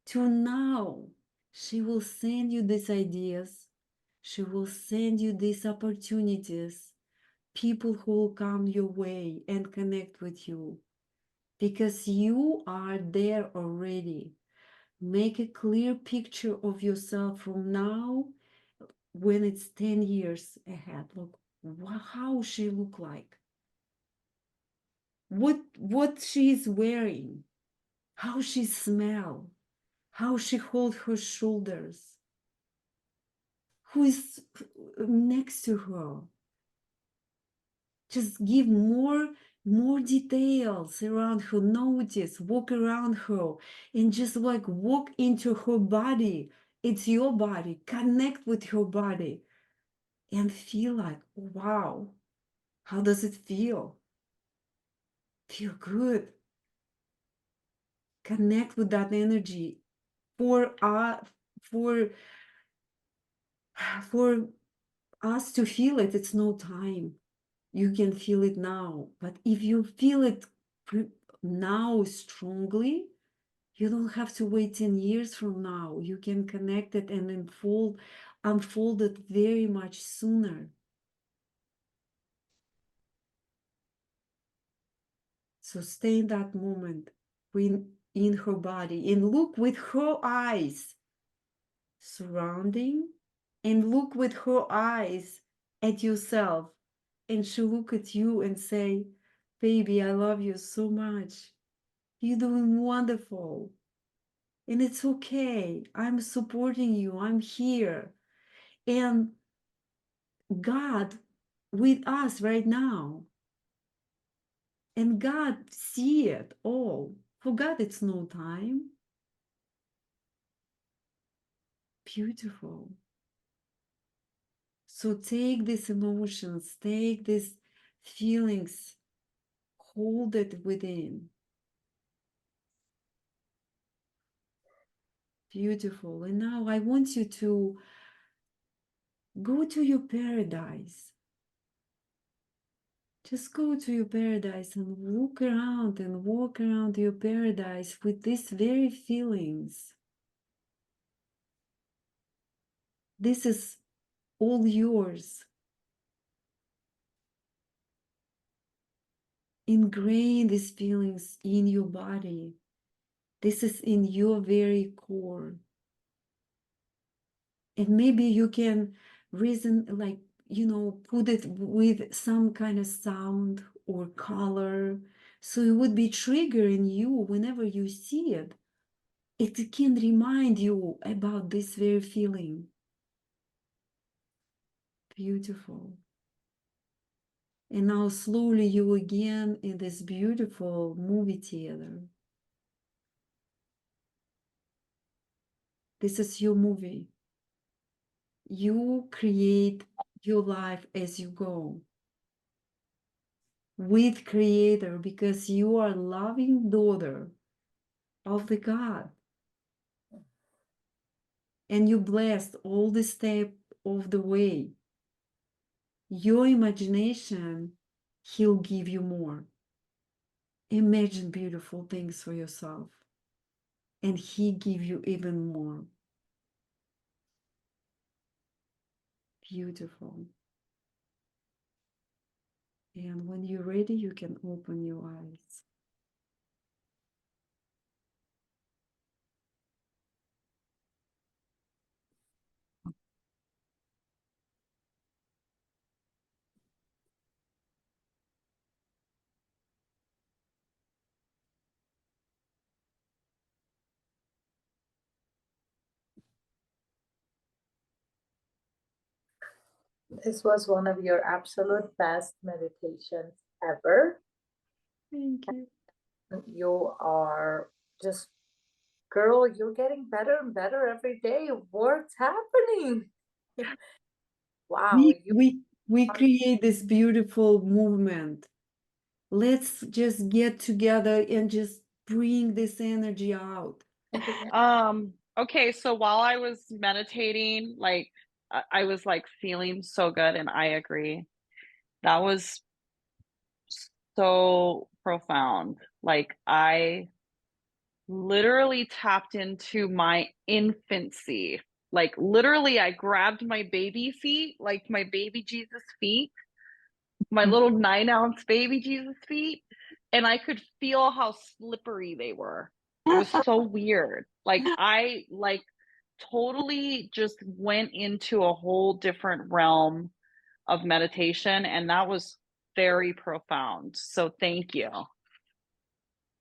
to now. She will send you these ideas. She will send you these opportunities, people who will come your way and connect with you, because you are there already. Make a clear picture of yourself from now when it's 10 years ahead. Look, how she look like, what she is wearing, how she smell, how she hold her shoulders, who is next to her. Just give more details around her. Notice, walk around her, and just like walk into her body. It's your body. Connect with her body and feel like, wow, how does it feel? Feel good. Connect with that energy. For us to feel it, it's no time. You can feel it now. But if you feel it now strongly, you don't have to wait 10 years from now. You can connect it and unfold it very much sooner. So stay in that moment in her body and look with her eyes surrounding, and look with her eyes at yourself, and she'll look at you and say, baby, I love you so much. You're doing wonderful. And it's okay. I'm supporting you. I'm here. And God with us right now. And God see it all. For God, it's no time. Beautiful. So take these emotions, take these feelings, hold it within. Beautiful. And now I want you to go to your paradise. Just go to your paradise and look around and walk around your paradise with these very feelings. This is all yours. Ingrain these feelings in your body. This is in your very core. And maybe you can reason, like, put it with some kind of sound or color. So it would be triggering you whenever you see it. It can remind you about this very feeling. Beautiful. And now slowly you again in this beautiful movie theater. This is your movie. You create your life as you go with Creator, because you are a loving daughter of the God. And you blessed all the step of the way. Your imagination, He'll give you more. Imagine beautiful things for yourself, and He give you even more. Beautiful. And when you're ready, you can open your eyes. This was one of your absolute best meditations ever. Thank you. You are just, girl, you're getting better and better every day. What's happening? Wow. We create this beautiful movement. Let's just get together and just bring this energy out. Okay, so while I was meditating, like I was like feeling so good, and I agree. That was so profound. Like I literally tapped into my infancy. Like literally I grabbed my baby feet, like my baby Jesus feet, my little 9-ounce baby Jesus feet, and I could feel how slippery they were. It was so weird. Like I totally just went into a whole different realm of meditation, and that was very profound. So thank you.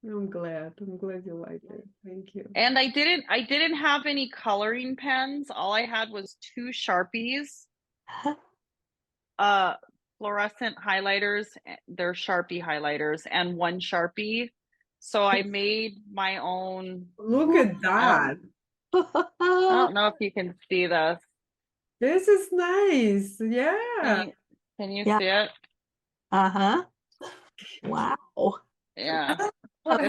I'm glad you like it. Thank you. And I didn't have any coloring pens. All I had was 2 Sharpies, fluorescent highlighters. They're Sharpie highlighters, and 1 Sharpie. So I made my own. Look at that. I don't know if you can see this. This is nice. Yeah. Can you Yeah. see it? Uh-huh. Wow. Yeah. What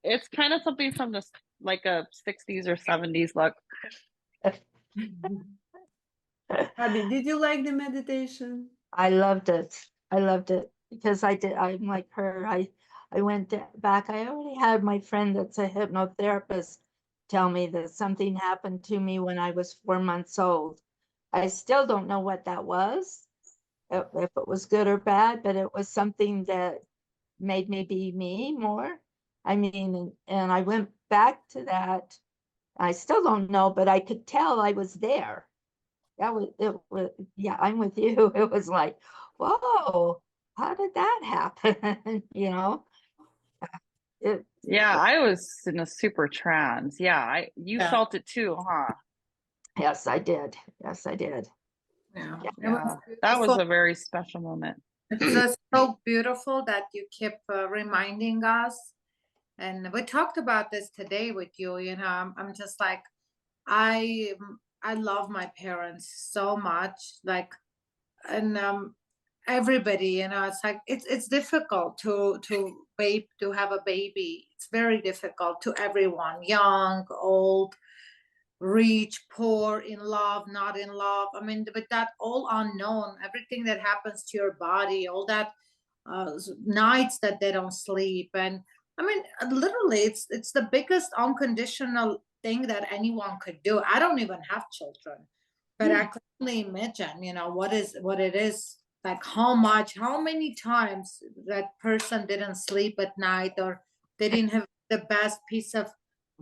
It's kind of something from this, like a 60s or 70s look. Abby, did you like the meditation? I loved it. I loved it because I'm like her. I went back. I already had my friend that's a hypnotherapist tell me that something happened to me when I was 4 months old. I still don't know what that was, if it was good or bad, but it was something that made me be me more. I mean, and I went back to that. I still don't know, but I could tell I was there. Yeah, I'm with you. It was like, whoa, how did that happen? It, Yeah, I was in a super trance. Yeah, you Yeah. felt it too, huh? yes, I did. Yes, I did. Yeah. It Yeah, was that was beautiful. a very special moment. It's just so beautiful that you keep reminding us. And we talked about this today with you. I'm just like, I I love my parents so much, like, and everybody, you know, it's like it's difficult to have a baby. It's very difficult to everyone, young, old, rich, poor, in love, not in love. I mean, with that all unknown, everything that happens to your body, all that nights that they don't sleep, and I mean, literally, it's the biggest unconditional thing that anyone could do. I don't even have children, but I can only imagine, you know, what it is, like how many times that person didn't sleep at night, or they didn't have the best piece of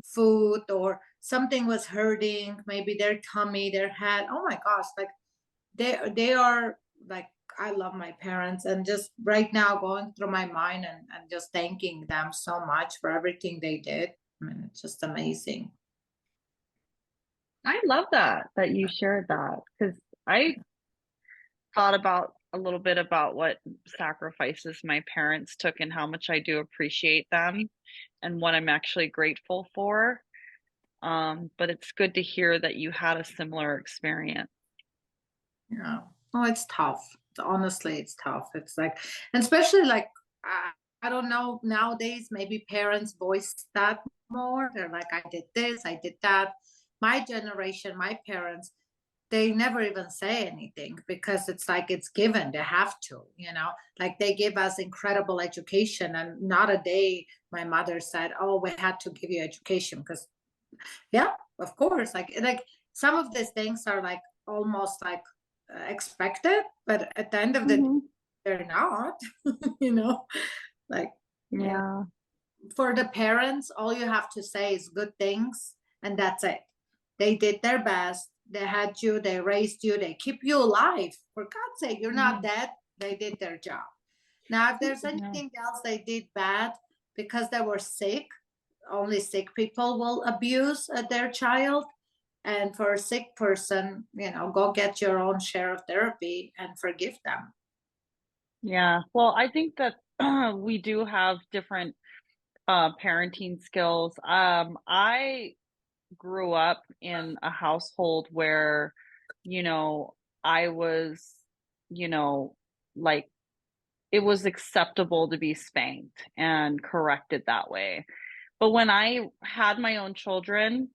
food, or something was hurting, maybe their tummy, their head. Oh my gosh, like they are like, I love my parents, and just right now going through my mind and just thanking them so much for everything they did. I mean, it's just amazing. I love that you shared that, because I thought about a little bit about what sacrifices my parents took and how much I do appreciate them and what I'm actually grateful for. But it's good to hear that you had a similar experience. Yeah. Oh, it's tough. Honestly, it's tough. It's like, and especially like, I don't know, nowadays, maybe parents voice that more. They're like, I did this, I did that. My generation, my parents, they never even say anything, because it's like it's given. They have to, you know, like they give us incredible education, and not a day my mother said, oh, we had to give you education, because yeah, of course, like some of these things are like almost like expected, but at the end of the day, they're not. You know, like, Yeah. for the parents, all you have to say is good things, and that's it. They did their best. They had you, they raised you, they keep you alive. For God's sake, you're not dead. They did their job. Now, if there's anything else they did bad because they were sick, only sick people will abuse their child. And for a sick person, you know, go get your own share of therapy and forgive them. Yeah. Well, I think that we do have different parenting skills. I grew up in a household where, you know, I was, you know, like it was acceptable to be spanked and corrected that way. But when I had my own children,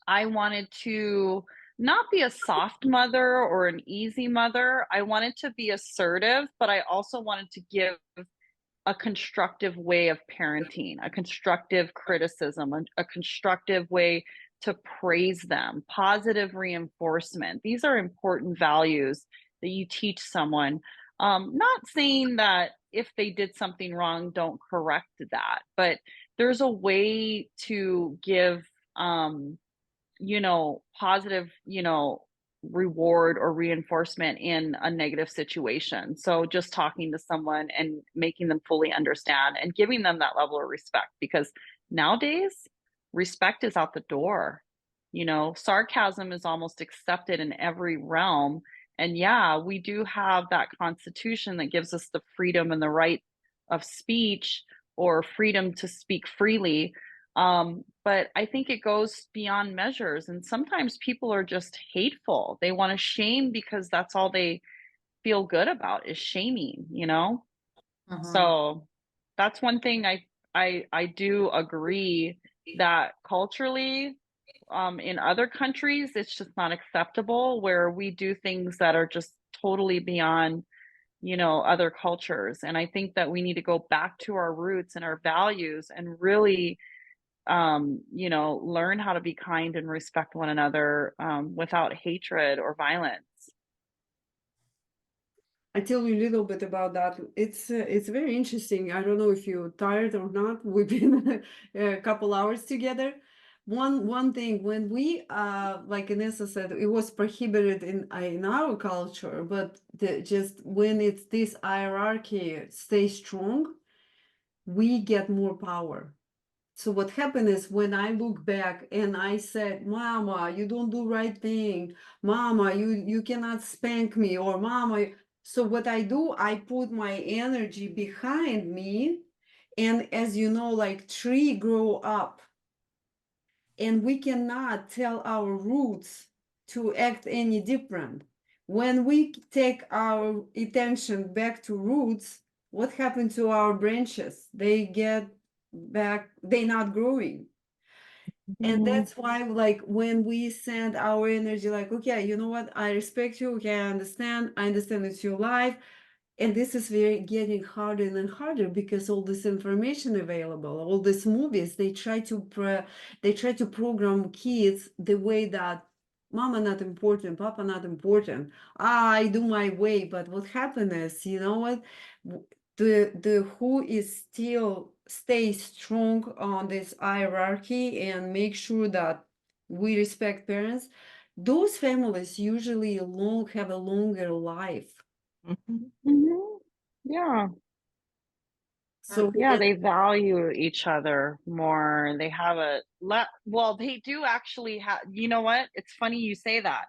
I wanted to not be a soft mother or an easy mother. I wanted to be assertive, but I also wanted to give a constructive way of parenting, a constructive criticism, a constructive way to praise them, positive reinforcement. These are important values that you teach someone. Not saying that if they did something wrong, don't correct that, but there's a way to give, you know, positive, you know, reward or reinforcement in a negative situation. So just talking to someone and making them fully understand and giving them that level of respect, because nowadays respect is out the door. You know, sarcasm is almost accepted in every realm. And yeah, we do have that constitution that gives us the freedom and the right of speech or freedom to speak freely. But I think it goes beyond measures. And sometimes people are just hateful. They want to shame because that's all they feel good about is shaming, you know? So that's one thing I do agree that culturally, in other countries, it's just not acceptable where we do things that are just totally beyond, you know, other cultures. And I think that we need to go back to our roots and our values and really you know, learn how to be kind and respect one another without hatred or violence. I tell you a little bit about that. It's very interesting. I don't know if you're tired or not. We've been a couple hours together. One thing, when we like Inessa said, it was prohibited in our culture, but just when it's this hierarchy stays strong, we get more power. So what happened is when I look back and I said, Mama, you don't do right thing. Mama, you cannot spank me, or Mama. So what I do, I put my energy behind me. And as you know, like tree grow up, and we cannot tell our roots to act any different. When we take our attention back to roots, what happened to our branches? They get back, they're not growing. And that's why, like, when we send our energy, like, okay, you know what, I respect you, okay, I understand it's your life. And this is very getting harder and harder because all this information available, all these movies, they try to program kids the way that mama not important, papa not important. I do my way, but what happened is, you know what, the who is still stay strong on this hierarchy and make sure that we respect parents. Those families usually have a longer life. Yeah. So Yeah, they value each other more. They have well, they do actually have, you know what? It's funny you say that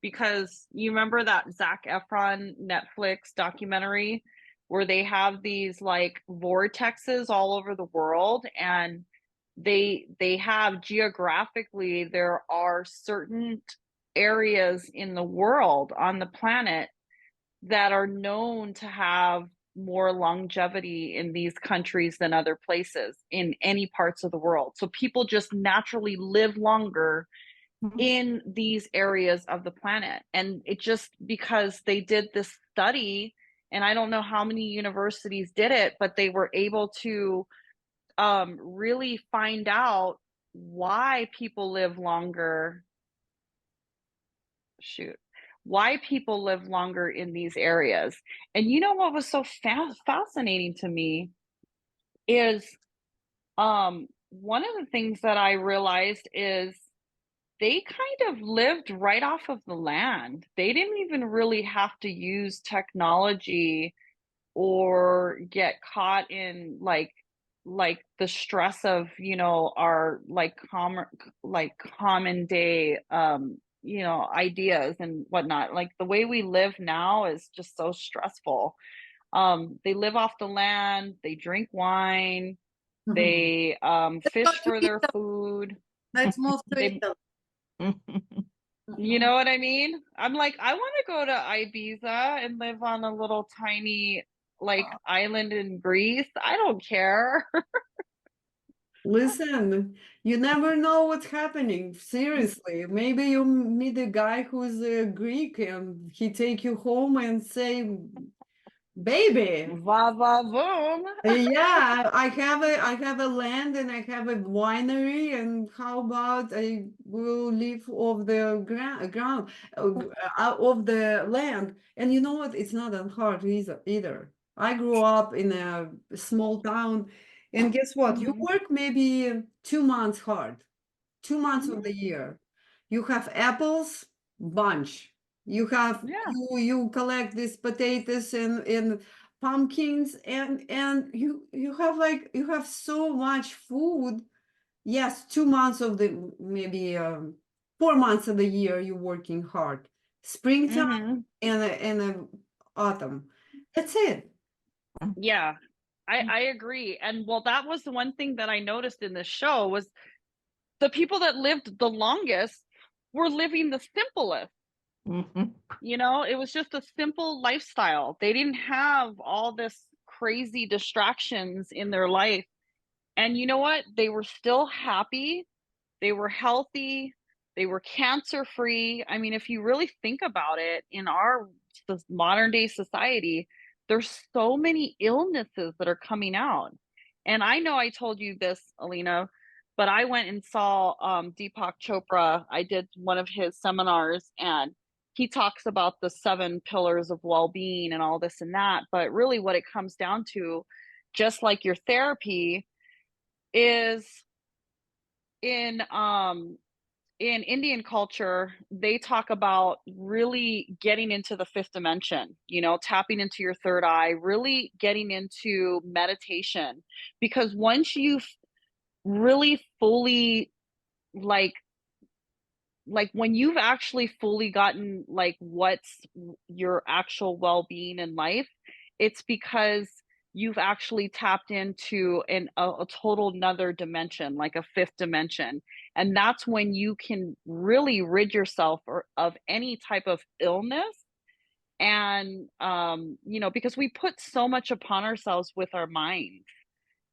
because you remember that Zac Efron Netflix documentary where they have these like vortexes all over the world, and they have geographically, there are certain areas in the world on the planet that are known to have more longevity in these countries than other places in any parts of the world. So people just naturally live longer in these areas of the planet. And it just because they did this study, and I don't know how many universities did it, but they were able to really find out why people live longer. Why people live longer in these areas. And you know what was so fascinating to me is one of the things that I realized is they kind of lived right off of the land. They didn't even really have to use technology or get caught in like the stress of, you know, our like common day you know, ideas and whatnot. Like the way we live now is just so stressful. They live off the land, they drink wine, they fish for their food. Let's move to They, Italy. you know what I mean? I'm like, I want to go to Ibiza and live on a little tiny like island in Greece. I don't care. listen, you never know what's happening. Seriously, maybe you meet a guy who's a Greek and he take you home and say, baby, Va va voom. yeah, I have a land and I have a winery, and how about I will live off the ground of the land. And you know what? It's not that hard either. I grew up in a small town, and guess what? You work maybe 2 months hard, 2 months of the year. You have apples, bunch. You have Yeah. you collect these potatoes and pumpkins, and you have like you have so much food. Yes, 2 months of the maybe 4 months of the year you're working hard. Springtime and autumn. That's it. Yeah. I agree. And well, that was the one thing that I noticed in this show was the people that lived the longest were living the simplest. You know, it was just a simple lifestyle. They didn't have all this crazy distractions in their life. And you know what? They were still happy. They were healthy. They were cancer free. I mean, if you really think about it, in our modern day society, there's so many illnesses that are coming out. And I know I told you this, Alina, but I went and saw Deepak Chopra. I did one of his seminars, and he talks about the 7 pillars of well-being and all this and that. But really, what it comes down to, just like your therapy, is in Indian culture, they talk about really getting into the 5th dimension, you know, tapping into your third eye, really getting into meditation. Because once you've really fully like when you've actually fully gotten like what's your actual well-being in life, it's because you've actually tapped into a total another dimension, like a 5th dimension. And that's when you can really rid yourself of any type of illness. And, because we put so much upon ourselves with our minds.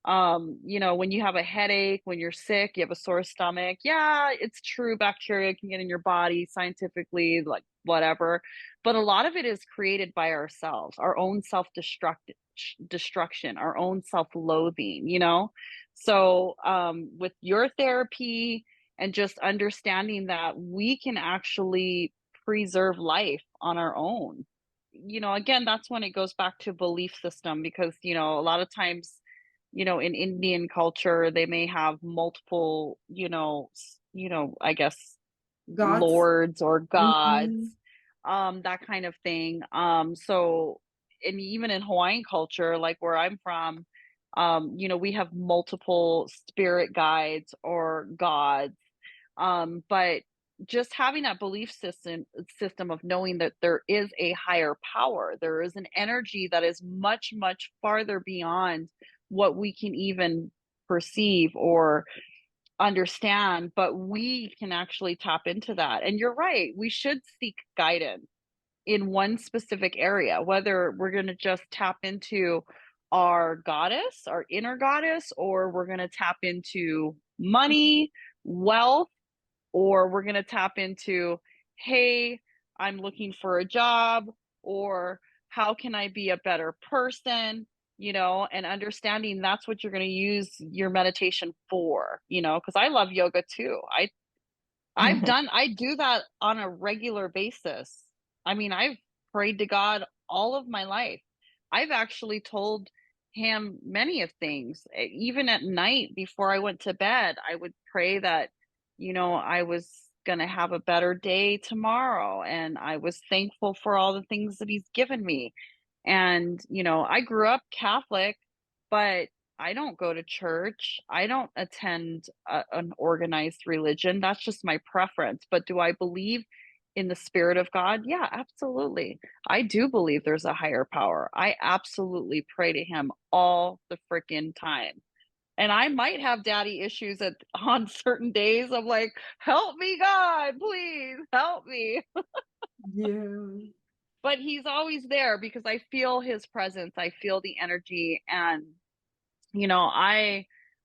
When you have a headache, when you're sick, you have a sore stomach. Yeah, it's true. Bacteria can get in your body scientifically, like whatever. But a lot of it is created by ourselves, our own destruction, our own self-loathing. So, with your therapy and just understanding that we can actually preserve life on our own. Again, that's when it goes back to belief system, because, a lot of times, in Indian culture, they may have multiple, I guess, Gods. lords or gods, Mhm. that kind of thing. So, and even in Hawaiian culture, like where I'm from, we have multiple spirit guides or gods. But just having that belief system of knowing that there is a higher power, there is an energy that is much, much farther beyond what we can even perceive or understand, but we can actually tap into that. And you're right, we should seek guidance in one specific area, whether we're going to just tap into our goddess, our inner goddess, or we're going to tap into money, wealth, or we're going to tap into, hey, I'm looking for a job, or how can I be a better person, and understanding that's what you're going to use your meditation for, because I love yoga too. I do that on a regular basis. I mean, I've prayed to God all of my life. I've actually told him many of things. Even at night before I went to bed, I would pray that, I was going to have a better day tomorrow. And I was thankful for all the things that he's given me. And, I grew up Catholic, but I don't go to church. I don't attend an organized religion. That's just my preference. But do I believe in the spirit of God? Yeah, absolutely. I do believe there's a higher power. I absolutely pray to him all the freaking time. And I might have daddy issues on certain days. I'm like, help me, God, please help me. Yeah. But he's always there because I feel his presence. I feel the energy. And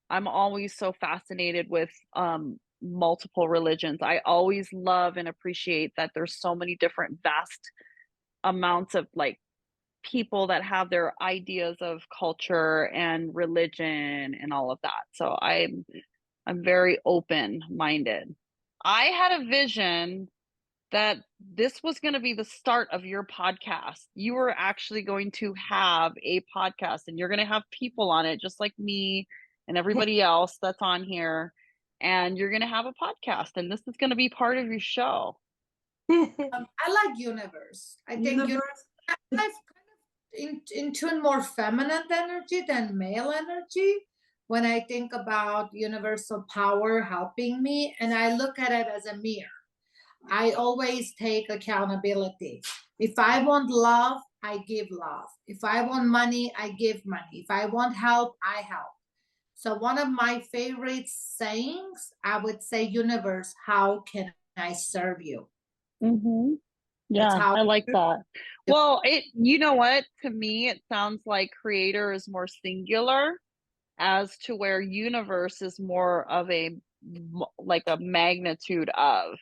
I'm always so fascinated with multiple religions. I always love and appreciate that there's so many different vast amounts of like people that have their ideas of culture and religion and all of that. So I'm very open minded. I had a vision that this was going to be the start of your podcast. You were actually going to have a podcast and you're going to have people on it, just like me and everybody else that's on here. And you're going to have a podcast, and this is going to be part of your show. I like universe. I think Universe. I've kind of in tune more feminine energy than male energy when I think about universal power helping me, and I look at it as a mirror. I always take accountability. If I want love, I give love. If I want money, I give money. If I want help, I help. So one of my favorite sayings, I would say, universe, how can I serve you? Mm-hmm. That's Yeah, how. I like that. Well, you know what? To me, it sounds like creator is more singular, as to where universe is more of like a magnitude of.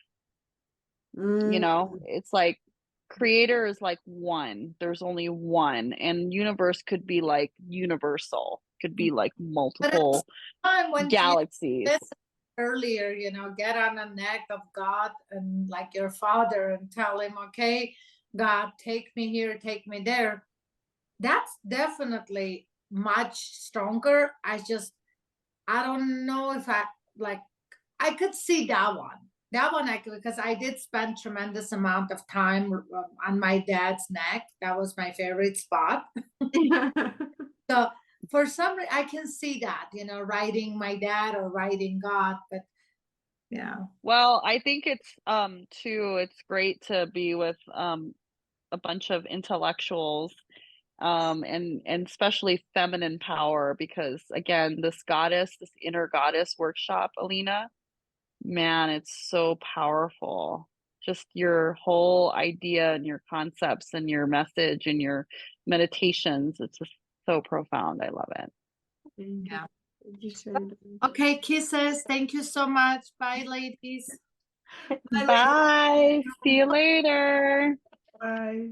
Mm. It's like creator is like one, there's only one, and universe could be like universal, could be like But at the multiple time when you galaxies. said earlier, get on the neck of God and like your father and tell him, okay, God, take me here, take me there. That's definitely much stronger. I don't know if I could see that one. That one I could, because I did spend tremendous amount of time on my dad's neck. That was my favorite spot. So for some reason, I can see that, writing my dad or writing God, but yeah. Well, I think it's too, it's great to be with a bunch of intellectuals, and especially feminine power, because again, this inner goddess workshop, Alina, man, it's so powerful. Just your whole idea and your concepts and your message and your meditations. It's just so profound. I love it. Thank Yeah. you. Thank you, Shayla. Okay, kisses. Thank you so much. Bye, ladies. Bye, ladies. Bye. See you later. Bye.